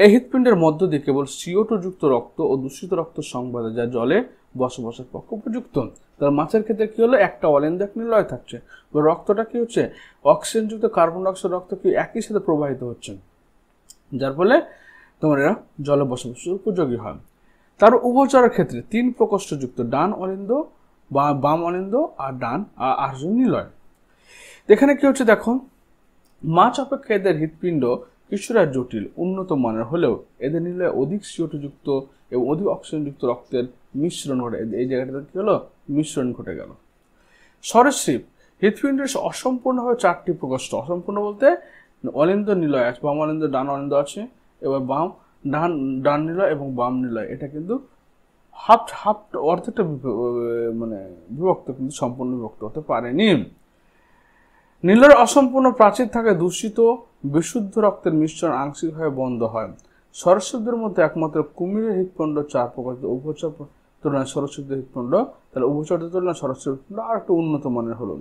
এই হৃৎপিণ্ডের মধ্য দিয়ে কেবল CO2 যুক্ত রক্ত ও দূষিত রক্ত সংবাদ যা জলে বসবাসের পক্ষে উপযুক্ত। তার মাছের ক্ষেত্রে কি হলো, একটা অলিন্দ, এক নিলয় থাকছে, রক্তটা কি হচ্ছে অক্সিজেন যুক্ত কার্বন ডাইঅক্সাইড রক্ত কি একই সাথে প্রবাহিত হচ্ছে, যার ফলে তোমার এরা জলে বসবাসের উপযোগী হয়। তার উভচরের ক্ষেত্রে 3 প্রকোষ্ঠযুক্ত, ডান অলিন্দ বা বাম অলিন্দ আর ডান আর নিলয়। এখানে কি হচ্ছে দেখো, মাছ অপেক্ষা এদের হৃৎপিণ্ড কিছুটা জটিল উন্নত মানের হলেও এদের নিলয়ে অধিক CO2 যুক্ত এবং অধিক অক্সিজেনযুক্ত রক্তের মিশ্রণ ঘটে। এই জায়গাটাতে কি হলো, মিশ্রণ ঘটে গেল। সরীসৃপ হৃৎপিণ্ডের অসম্পূর্ণভাবে 4টি প্রকোষ্ঠ, অসম্পূর্ণ বলতে অলিন্দ, নিলয় আছে, বাম অলিন্দ, ডান অলিন্দ আছে, এবার ডান নিলয় এবং বাম নিলয়, এটা কিন্তু হাফ অর্ধেকটা মানে বিভক্ত, কিন্তু সম্পূর্ণ বিভক্ত হতে পারেনি। নীলের অসম্পূর্ণ প্রাচীর থাকে দূষিত বিশুদ্ধ রক্তের মিশ্রণ আংশিকভাবে বন্ধ হয়। সরস্বতীদের মধ্যে একমাত্র কুমিরের হৃৎপিণ্ড 4 প্রকার, উভচর তুলনায় সরস্বতীর হৃৎপিণ্ড, তাহলে উভচরদের তুলনায় সরস্বতীর হৃৎপিণ্ড আর একটু উন্নত মানের হলো।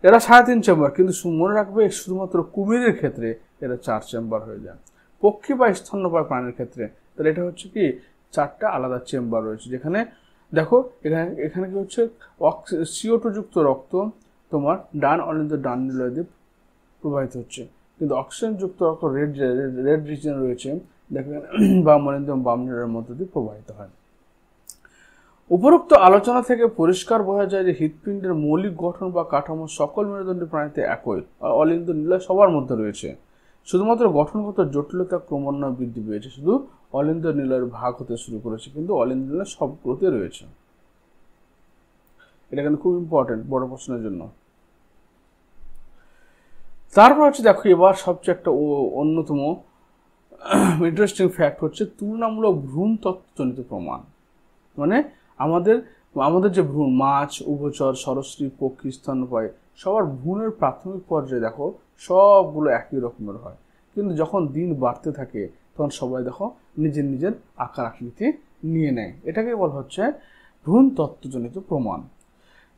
এরা 3.5 চেম্বার, কিন্তু মনে রাখবে শুধুমাত্র কুমিরের ক্ষেত্রে এরা 4 চেম্বার হয়ে যায়। পক্ষী বা স্তন্যপায়ী প্রাণীর ক্ষেত্রে তাহলে এটা হচ্ছে কি 4টা আলাদা চেম্বার রয়েছে, যেখানে দেখো এখানে কি হচ্ছে CO2 যুক্ত রক্ত তোমার ডান অলিন্দ, ডান নিলয় দিয়ে প্রবাহিত হচ্ছে, কিন্তু অক্সিজেন যুক্ত রক্ত রেড রিজিয়ন রয়েছে, দেখেন বাম অলিন্দ এবং বাম নিলয়ের মধ্য দিয়ে প্রবাহিত হয়। উপরোক্ত আলোচনা থেকে পরিষ্কার বোঝা যায় যে হৃৎপিণ্ডের মৌলিক গঠন বা কাঠামো সকল মেরুদণ্ডী প্রাণীতে একই, অলিন্দ নিলয় সবার মধ্যে রয়েছে। শুধুমাত্র গঠনগত জটিলতা ক্রমান্বয়ে বৃদ্ধি পেয়েছে, শুধু অলিন্দ নিলয়ের ভাগ হতে শুরু করেছে, কিন্তু অলিন্দ নিলয় সবগুলোতে রয়েছে। এটা কিন্তু খুব ইম্পর্টেন্ট বড় প্রশ্নের জন্য। তারপর হচ্ছে দেখো এবার সবচেয়ে একটা অন্যতম ইন্টারেস্টিং ফ্যাক্ট হচ্ছে তুলনামূলক ভ্রূণ তত্ত্বজনিত প্রমাণ। মানে আমাদের যে ভ্রূণ, মাছ, উভচর, সরীসৃপ, পক্ষী, স্তন্যপায়ী সবার ভ্রূণের প্রাথমিক পর্যায়ে দেখো সবগুলো একই রকমের হয়, কিন্তু যখন দিন বাড়তে থাকে তখন সবাই দেখো নিজের নিজের আকার আকৃতি নিয়ে নেয়। এটাকে বলা হচ্ছে ভ্রূণ তত্ত্বজনিত প্রমাণ।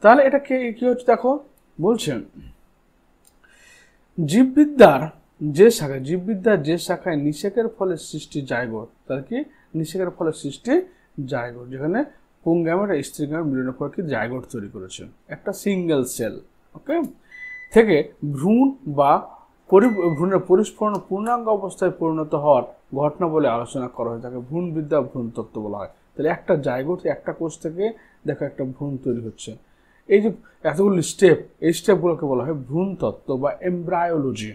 তাহলে এটা কি হচ্ছে দেখো, বলছেন জীববিদ্যার যে শাখায় নিষেকের ফলে সৃষ্টি জাইগোট, তার কি নিষেকের ফলে সৃষ্টি জাইগোট, যেখানে পুংগ্যামেট আর স্ত্রী গ্যামেট মিলনের পর কি জাইগোট তৈরি করেছে একটা সিঙ্গেল সেল, ওকে, থেকে ভ্রূণ বা ভ্রূণের পরিস্ফুরণ পূর্ণাঙ্গ অবস্থায় পরিণত হওয়ার ঘটনা বলে আলোচনা করা হয়, তাকে ভ্রূণবিদ্যা ভ্রূণ তত্ত্ব বলা হয়। তাহলে একটা জাইগোট, একটা কোষ থেকে দেখো একটা ভ্রূণ তৈরি হচ্ছে। এই যে এতগুলো স্টেপ, এই স্টেপগুলোকে বলা হয় ভ্রূণ তত্ত্ব বা এমব্রায়োলজি।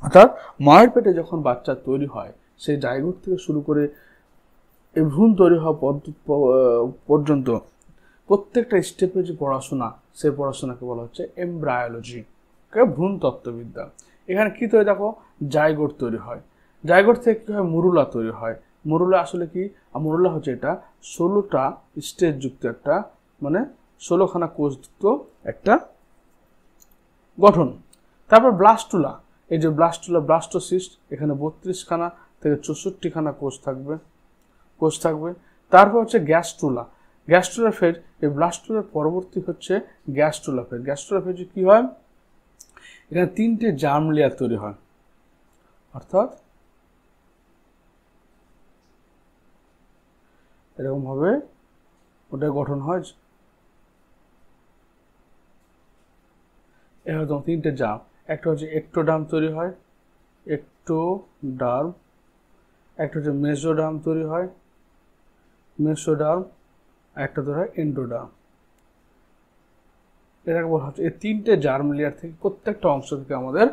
অর্থাৎ মায়ের পেটে যখন বাচ্চা তৈরি হয়, সেই জাইগোট থেকে শুরু করে এই ভ্রূণ তৈরি হওয়া পর্যন্ত প্রত্যেকটা স্টেপে যে পড়াশোনা, সেই পড়াশোনাকে বলা হচ্ছে এমব্রায়োলজি, ভ্রূণ তত্ত্ববিদ্যা। এখানে কি তৈরি দেখো, জাইগোট তৈরি হয়। জাইগোট থেকে কি হয়, মরুলা তৈরি হয়। মরুলা আসলে কি, মরুলা হচ্ছে এটা 16টা স্টেজ যুক্ত একটা, মানে 16খানা কোষযুক্ত একটা গঠন। তারপর ব্লাস্টুলা, এই যে ব্লাস্টুলা, ব্লাস্টোসিস্ট, এখানে 32খানা থেকে 64খানা কোষ থাকবে। তারপর হচ্ছে গ্যাস্ট্রুলা, গ্যাস্ট্রুলা ফেজ, এই ব্লাস্টুলার পরবর্তী হচ্ছে গ্যাস্ট্রুলা ফেজ। গ্যাস্ট্রুলা ফেজে কি হয়, এখানে 3টে জার্ম লেয়ার তৈরি হয়, অর্থাৎ এরকম ভাবে ওটা গঠন হয়। এরকম 3টে জার্ম, একটা হচ্ছে একটোডার্ম তৈরি হয়, একটোডার্ম, একটা হচ্ছে মেসোডার্ম তৈরি হয়, মেসোডার্ম, একটা তৈরি হয় এন্ডোডার্ম। এটাকে বলা হচ্ছে এই 3টে জার্ম লেয়ার থেকে প্রত্যেকটা অংশ থেকে আমাদের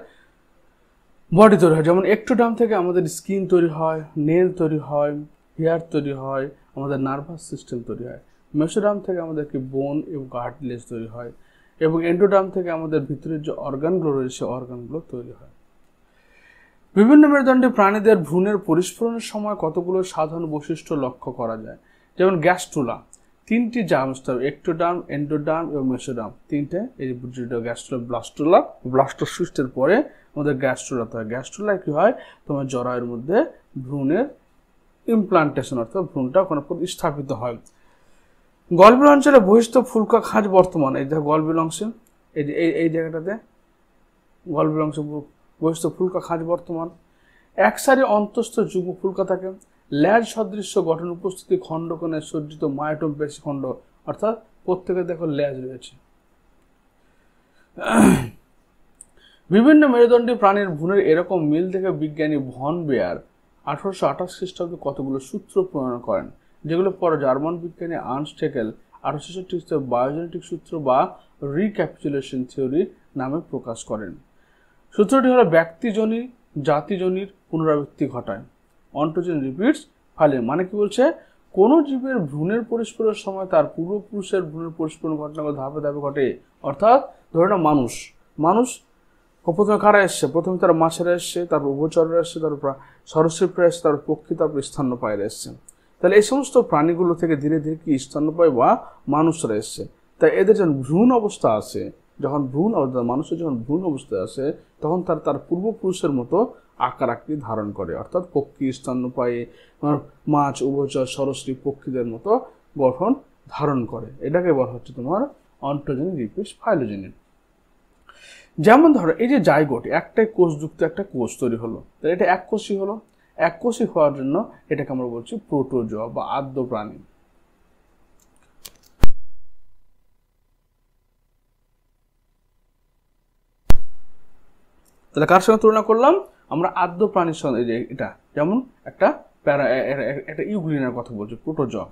বডি তৈরি হয়। যেমন একটোডার্ম থেকে আমাদের স্কিন তৈরি হয়, নেল তৈরি হয়, হেয়ার তৈরি হয়, আমাদের নার্ভাস সিস্টেম তৈরি হয়। মেসোডার্ম থেকে আমাদেরকে বোন এবং কার্টিলেজ তৈরি হয়, এবং এন্ডোডার্ম থেকে আমাদের ভিতরের যে অর্গানগুলো রয়েছে অর্গানগুলো তৈরি হয়। বিভিন্ন মেরুদণ্ডী প্রাণীদের ভ্রূণের পরিস্ফুরণের সময় কতগুলো সাধারণ বৈশিষ্ট্য লক্ষ্য করা যায়। যেমন গ্যাস্ট্রুলা, 3টি জার্ম স্তর, একটোডার্ম, এন্ডোডার্ম এবং মেসোডার্ম, 3টে। এই গ্যাস্ট্রুলা, ব্লাস্টুলা, ব্লাস্টোসিস্টের পরে আমাদের গ্যাস্ট্রুলা হয়। গ্যাস্ট্রুলায় কি হয়, তোমার জরায়ুর মধ্যে ভ্রূণের ইমপ্লান্টেশন, অর্থাৎ ভ্রূণটা ওখানে স্থাপিত হয়। গলবিল অঞ্চলে বহিস্থ ফুলকা খাঁজ বর্তমান, এই দেখো গলবিল অংশে, এই জায়গাটাতে গলবিল অংশ বহিস্থ ফুলকা খাঁজ বর্তমান। এক সারি অন্তস্থ যুগ্ম ফুলকা থাকে, ল্যাজ সদৃশ্য গঠন উপস্থিতি, খণ্ডকোণে সজ্জিত মায়োটোম পেশি খণ্ড, অর্থাৎ প্রত্যেকে দেখো ল্যাজ রয়েছে। বিভিন্ন মেরুদণ্ডী প্রাণীর ভ্রূণের এরকম মিল দেখে বিজ্ঞানী ভন বেয়ার 1828 খ্রিস্টাব্দে কতগুলো সূত্র প্রণয়ন করেন, যেগুলো পরে জার্মান বিজ্ঞানী আর্নস্ট হেকেল 1866 খ্রিস্টাব্দে বায়োজেনেটিক সূত্র বা রিক্যাপিচুলেশন থিওরি নামে প্রকাশ করেন। সূত্রটি হলো ব্যক্তিজনী জাতিজনীর পুনরাবৃত্তি ঘটায়, অন্টোজেন রিপিটস ফাইলে। মানে কি বলছে, কোনো জীবের ভ্রূণের পরিস্ফুরণের সময় তার পূর্বপুরুষের ভ্রূণের পরিস্ফুরণ ঘটনাগুলো ধাপে ধাপে ঘটে। অর্থাৎ ধরে না, মানুষ প্রথমে কারা এসছে, প্রথমে তারা মাছেরা এসছে, তারপর উভচররা এসছে, তারপর সরীসৃপরা এসছে, তারপর পক্ষী, তারপর স্তন্যপায়ীরা এসছে। তাহলে এই সমস্ত প্রাণীগুলো থেকে ধীরে ধীরে কি স্তন্যপায়ী বা মানুষরা এসছে। তাই এদের যখন ভ্রূণ অবস্থা আসে, মানুষের যখন ভ্রূণ অবস্থায় আসে, তখন তার পূর্বপুরুষের মতো আকার আকৃতি ধারণ করে, অর্থাৎ পক্ষী, স্তন্যপায়ী, মাছ, উভচর, সরীসৃপ, পক্ষীদের মতো গঠন ধারণ করে। এটাকে বলা হচ্ছে তোমার অন্টোজেনিক রিপিটস ফাইলোজেনি। যেমন ধরো এই যে জাইগোট, একটাই কোষযুক্ত একটা কোষ তৈরি হলো, তাহলে এটা এককোষী হলো। এককোষী হওয়ার জন্য এটাকে আমরা বলছি প্রোটোজোয়া বা আদ্য প্রাণী। তাহলে কার সঙ্গে তুলনা করলাম আমরা, আদ্য প্রাণীর সঙ্গে। এটা যেমন একটা ইউগ্লিনের কথা বলছি, প্রোটোজোয়া।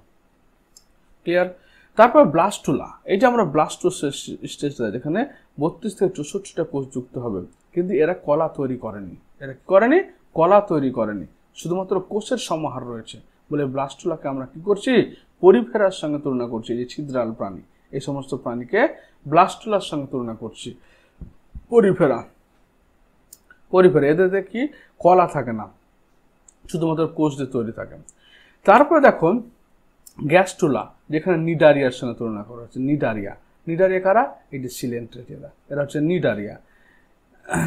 ক্লিয়ার? তারপর ব্লাস্টুলা, এই যে আমরা ব্লাস্টোস স্টেজটা, যেখানে 32 থেকে 64টা কোষ যুক্ত হবে, কিন্তু এরা কলা তৈরি করেনি। এরা কি করেনি? কলা তৈরি করেনি, শুধুমাত্র কোষের সমাহার রয়েছে বলে ব্লাস্টুলাকে আমরা কি করছি? পরিফেরার সঙ্গে তুলনা করছি। এই যে ছিদ্রাল প্রাণী, এই সমস্ত প্রাণীকে ব্লাস্টুলার সঙ্গে তুলনা করছি। পরিফেরা, পরিফেরা এদের কি কলা থাকে না, শুধুমাত্র কোষ দিয়ে তৈরি থাকে। তারপরে দেখুন গ্যাস্টুলা, যেখানে নিডারিয়ার সঙ্গে তুলনা করা হচ্ছে। নিডারিয়া, নিডারিয়া কারা? এই যে সিলেন্ট্রেটেরা, এরা হচ্ছে নিডারিয়া।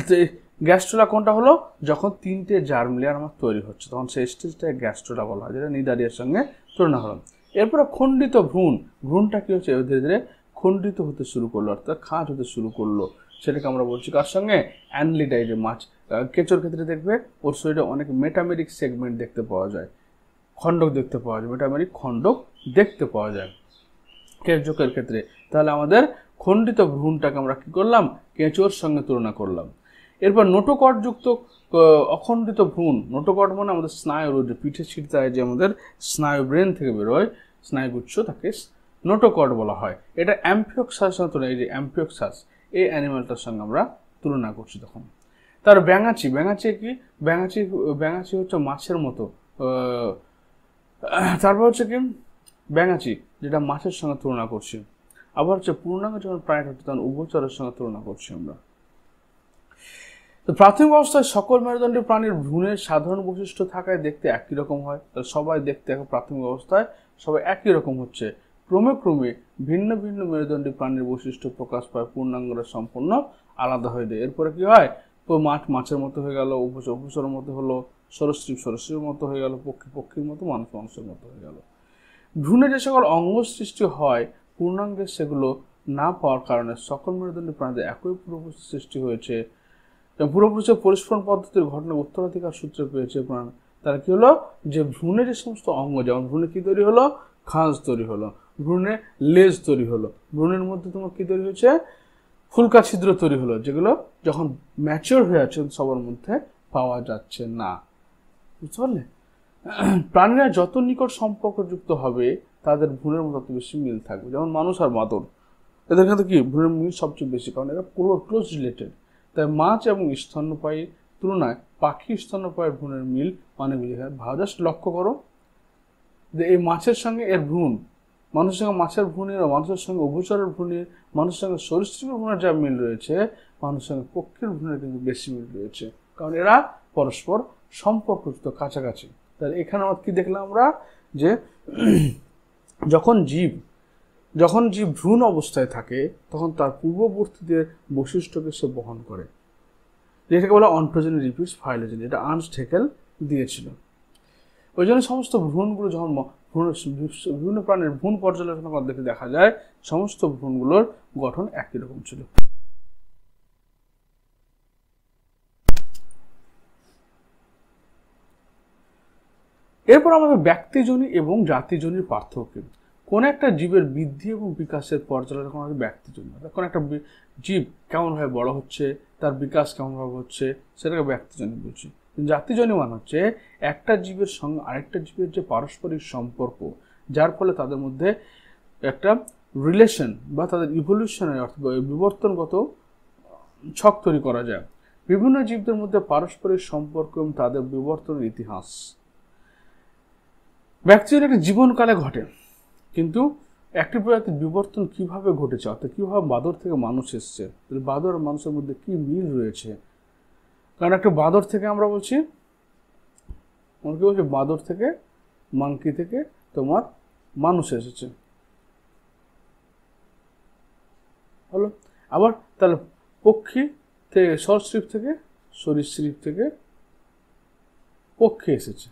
তো গ্যাস্ট্রোলা কোনটা হলো? যখন 3টে জার্ম লেয়ার আমার তৈরি হচ্ছে, তখন সেই স্টেজটাকে গ্যাস্ট্রোলা বলা হয়, যেটা নিডারিয়ার সঙ্গে তুলনা হলো। এরপরে খণ্ডিত ভ্রূণ, ভ্রূণটা কি হচ্ছে? ধীরে ধীরে খণ্ডিত হতে শুরু করলো, অর্থাৎ খাঁজ হতে শুরু করলো। সেটাকে আমরা বলছি কার সঙ্গে? অ্যানলিডা। যে মাছ, কেঁচোর ক্ষেত্রে দেখবে ওর শরীরে অনেক মেটামেরিক সেগমেন্ট দেখতে পাওয়া যায়, খণ্ডক দেখতে পাওয়া যায়, মেটামেরিক খণ্ডক দেখতে পাওয়া যায় কেঁচোর ক্ষেত্রে। তাহলে আমাদের খণ্ডিত ভ্রূণটাকে আমরা কি করলাম? কেঁচোর সঙ্গে তুলনা করলাম। এরপর নোটোকটযুক্ত অখণ্ডিত ভ্রূণ, নোটোকট মানে আমাদের স্নায়ু, যে পিঠে ছিটতায় যে আমাদের স্নায়ু ব্রেন থেকে বেরোয় স্নায়ুগুচ্ছ, তাকে নোটোকট বলা হয়। এটা অ্যাম্ফিওক্সাসের সঙ্গে তুলনা, এই যে অ্যাম্ফিওক্সাস, এই অ্যানিমালটার সঙ্গে আমরা তুলনা করছি তখন। তার ব্যাঙাচি, ব্যাঙাচি কি? ব্যাঙাচি, ব্যাঙাচি হচ্ছে মাছের মতো। তারপর হচ্ছে কি ব্যাঙাচি, যেটা মাছের সঙ্গে তুলনা করছি। আবার হচ্ছে পূর্ণাঙ্গ যখন প্রাণী হচ্ছে তখন উভচরের সঙ্গে তুলনা করছি আমরা। তো প্রাথমিক অবস্থায় সকল মেরুদণ্ডী প্রাণীর ভ্রূণের সাধারণ বৈশিষ্ট্য থাকায় দেখতে একই রকম হয়। তাহলে সবাই দেখতে এখন প্রাথমিক অবস্থায় সবাই একই রকম হচ্ছে। ক্রমে ক্রমে ভিন্ন ভিন্ন মেরুদণ্ডী প্রাণীর বৈশিষ্ট্য প্রকাশ পায়, পূর্ণাঙ্গরা সম্পূর্ণ আলাদা হয়ে যায়। এরপরে কি হয়? মাছ মাছের মতো হয়ে গেল, উভচর উভচরের মতো হলো, সরীসৃপ সরীসৃপের মতো হয়ে গেল, পক্ষী পক্ষীর মতো, মানুষ মানুষের মতো হয়ে গেল। ভ্রূণে যে সকল অঙ্গ সৃষ্টি হয়, পূর্ণাঙ্গের সেগুলো না পাওয়ার কারণে সকল মেরুদণ্ডী প্রাণীদের একই পূর্বপুরুষ সৃষ্টি হয়েছে। পূর্বপুরুষের পরিস্ফুরণ পদ্ধতির ঘটনা উত্তরাধিকার সূত্রে পেয়েছে প্রাণ। তার কি হলো? যে ভ্রূণের যে সমস্ত অঙ্গ, যেমন ভ্রূণে কি তৈরি হলো? খাঁজ তৈরি হলো, ভ্রূণে লেজ তৈরি হলো, ভ্রূণের মধ্যে তোমার কি তৈরি হয়েছে? ফুলকা ছিদ্র তৈরি হলো, যেগুলো যখন ম্যাচিওর হয়ে আছে সবার মধ্যে পাওয়া যাচ্ছে না। বুঝতে পারলে? প্রাণীরা যত নিকট সম্পর্কযুক্ত হবে তাদের ভ্রূণের মধ্যে তত বেশি মিল থাকবে। যেমন মানুষ আর বাদর, এদের ক্ষেত্রে কি ভ্রূণের মিল সবচেয়ে বেশি, কারণ এরা পুরো ক্লোজ রিলেটেড। তাই মাছ এবং স্তন্যপায়ীর তুলনায় পাখি স্তন্যপায়ীর ভ্রূণের মিল অনেক বেশি। জাস্ট লক্ষ্য করো যে এই মাছের সঙ্গে এর ভ্রূণ, মানুষের সঙ্গে মাছের ভ্রূণের, মানুষের সঙ্গে উভচরের ভ্রূণের, মানুষের সঙ্গে সরীসৃপের ভ্রূণের যা মিল রয়েছে, মানুষের সঙ্গে পক্ষীর ভ্রূণের কিন্তু বেশি মিল রয়েছে, কারণ এরা পরস্পর সম্পর্কযুক্ত, কাছাকাছি। তাহলে এখানে আমরা কি দেখলাম? আমরা যে যখন জীব ভ্রূণ অবস্থায় থাকে তখন তার পূর্ববর্তীদের বৈশিষ্ট্যকে সে বহন করে, যেটাকে বলা অন্টোজেনি রিপিটস ফাইলোজেনি। এটা আর্নস্ট হ্যাকেল দিয়েছিল। ওই জন্য সমস্ত ভ্রূণগুলো যখন বিভিন্ন প্রাণীর ভ্রূণ পর্যালোচনা করে দেখে দেখা যায় সমস্ত ভ্রূণগুলোর গঠন একই রকম ছিল। এরপর আমাদের ব্যক্তিজনী এবং জাতিজনীর পার্থক্য। কোন একটা জীবের বৃদ্ধি এবং বিকাশের পর্যালোচনা করা হয় ব্যক্তিজনী। কোন একটা জীব কেমনভাবে বড় হচ্ছে, তার বিকাশ কেমনভাবে হচ্ছে, সেটাকে ব্যক্তিজনী বলছি। জাতিজনী মানে হচ্ছে একটা জীবের সঙ্গে আরেকটা জীবের যে পারস্পরিক সম্পর্ক, যার ফলে তাদের মধ্যে একটা রিলেশন বা তাদের ইভলিউশনের বিবর্তনগত ছক তৈরি করা যায়। বিভিন্ন জীবদের মধ্যে পারস্পরিক সম্পর্ক এবং তাদের বিবর্তনের ইতিহাস ব্যক্তির একটা জীবনকালে ঘটে, কিন্তু একটি প্রজাতির বিবর্তন কিভাবে ঘটেছে, অর্থাৎ কিভাবে বাদর থেকে মানুষ এসছে, বাদর আর মানুষের মধ্যে কি মিল রয়েছে। কারণ একটা বাদর থেকে আমরা বলছি বাদর থেকে, মাংকি থেকে তোমার মানুষ এসেছে, হলো। আবার তাহলে পক্ষী থেকে, সরীসৃপ থেকে, সরীসৃপ থেকে পক্ষী এসেছে।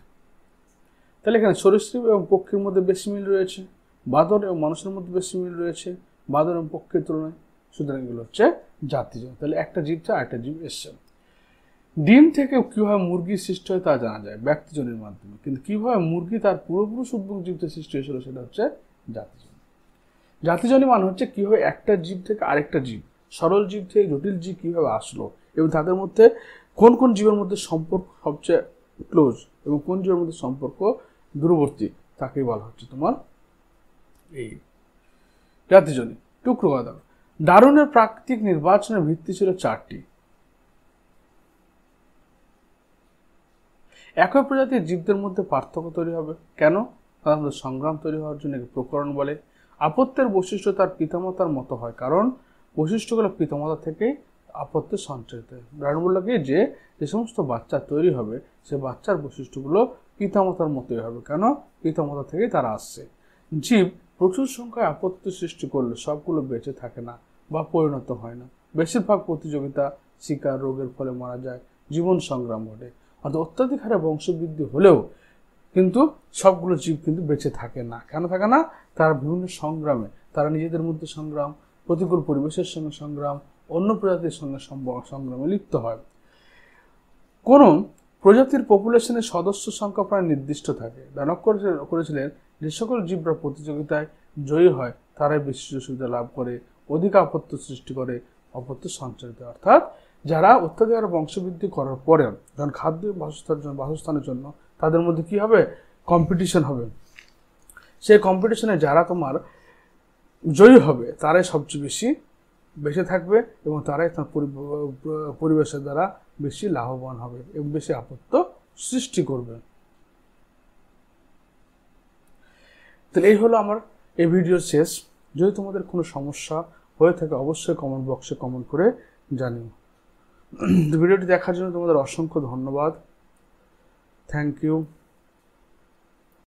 তাহলে এখানে সরীসৃপ এবং পক্ষীর মধ্যে বেশি মিল রয়েছে, বাদর এবং মানুষের মধ্যে বেশি মিল রয়েছে বাদর এবং পক্ষীর তুলনায়। সুতরাং এগুলো হচ্ছে জাতিজনী। তাহলে একটা জীব থেকে আরেকটা জীব এসছে। ডিম থেকে কিভাবে মুরগি সৃষ্টি হয় তা জানা যায় ব্যক্তিজনীর মাধ্যমে, কিন্তু কিভাবে মুরগি তার পূর্বপুরুষ উদ্ভূত জীব থেকে সৃষ্টি হয়েছিল সেটা হচ্ছে জাতিজনী। জাতিজনী মানে হচ্ছে কিভাবে একটা জীব থেকে আরেকটা জীব, সরল জীব থেকে জটিল জীব কিভাবে আসলো, এবং তাদের মধ্যে কোন কোন জীবের মধ্যে সম্পর্ক সবচেয়ে ক্লোজ এবং কোন জীবের মধ্যে সম্পর্ক দূরবর্তী, তাকেই বলা হচ্ছে তোমার এই জাতিজনী টুকরো করে দাও। ডারউইনের প্রাকৃতিক নির্বাচনের ভিত্তি ছিল 4টি। একই প্রজাতির জীবদের মধ্যে পার্থক্য তৈরি হবে কেন? তাদের মধ্যে সংগ্রাম তৈরি হওয়ার জন্য প্রকরণ বলে। আপত্যের বৈশিষ্ট্য তার পিতামাতার মতো হয়, কারণ বৈশিষ্ট্যগুলো পিতামাতা থেকেই আপত্যের সঞ্চারিত হয়। ডারউইন বলল কি, যে সমস্ত বাচ্চা তৈরি হবে সে বাচ্চার বৈশিষ্ট্যগুলো পিতামাতার মতোই হবে, কেন? পিতামাতা থেকেই তারা আসছে। জীব প্রচুর সংখ্যায় আপত্তি সৃষ্টি করলে সবগুলো বেঁচে থাকে না বা পরিণত হয় না। বেশিরভাগ প্রতিযোগিতা, শিকার, রোগের ফলে মারা যায়, জীবন সংগ্রাম ঘটে। অর্থাৎ অত্যাধিক হারে বংশবৃদ্ধি হলেও কিন্তু সবগুলো জীব কিন্তু বেঁচে থাকে না। কেন থাকে না? তারা বিভিন্ন সংগ্রামে, তারা নিজেদের মধ্যে সংগ্রাম, প্রতিকূল পরিবেশের সঙ্গে সংগ্রাম, অন্য প্রজাতির সঙ্গে সংগ্রামে লিপ্ত হয়। কোন প্রজাতির পপুলেশনের সদস্য সংখ্যা প্রায় নির্দিষ্ট থাকে। দানব করেছিলেন যে সকল জীবরা প্রতিযোগিতায় জয়ী হয় তারাই বেশি সুবিধা লাভ করে, অধিক আপত্তি সৃষ্টি করে, অপত্য সঞ্চারিত। অর্থাৎ যারা অত্যাধিক বংশবৃদ্ধি করার পরে যখন খাদ্য বাসস্থানের জন্য তাদের মধ্যে কি হবে? কম্পিটিশন হবে। সেই কম্পিটিশনে যারা তোমার জয়ী হবে তারাই সবচেয়ে বেশি বেঁচে থাকবে এবং তারাই তার পরিবেশের দ্বারা বেশি লাভবান হবে এবং বেশি আপত্তি সৃষ্টি করবে। তাহলে এই হলো আমার এই ভিডিওর শেষ। যদি তোমাদের কোনো সমস্যা হয়ে থাকে অবশ্যই কমেন্ট বক্সে কমেন্ট করে জানিও। ভিডিওটি দেখার জন্য তোমাদের অসংখ্য ধন্যবাদ। Thank you.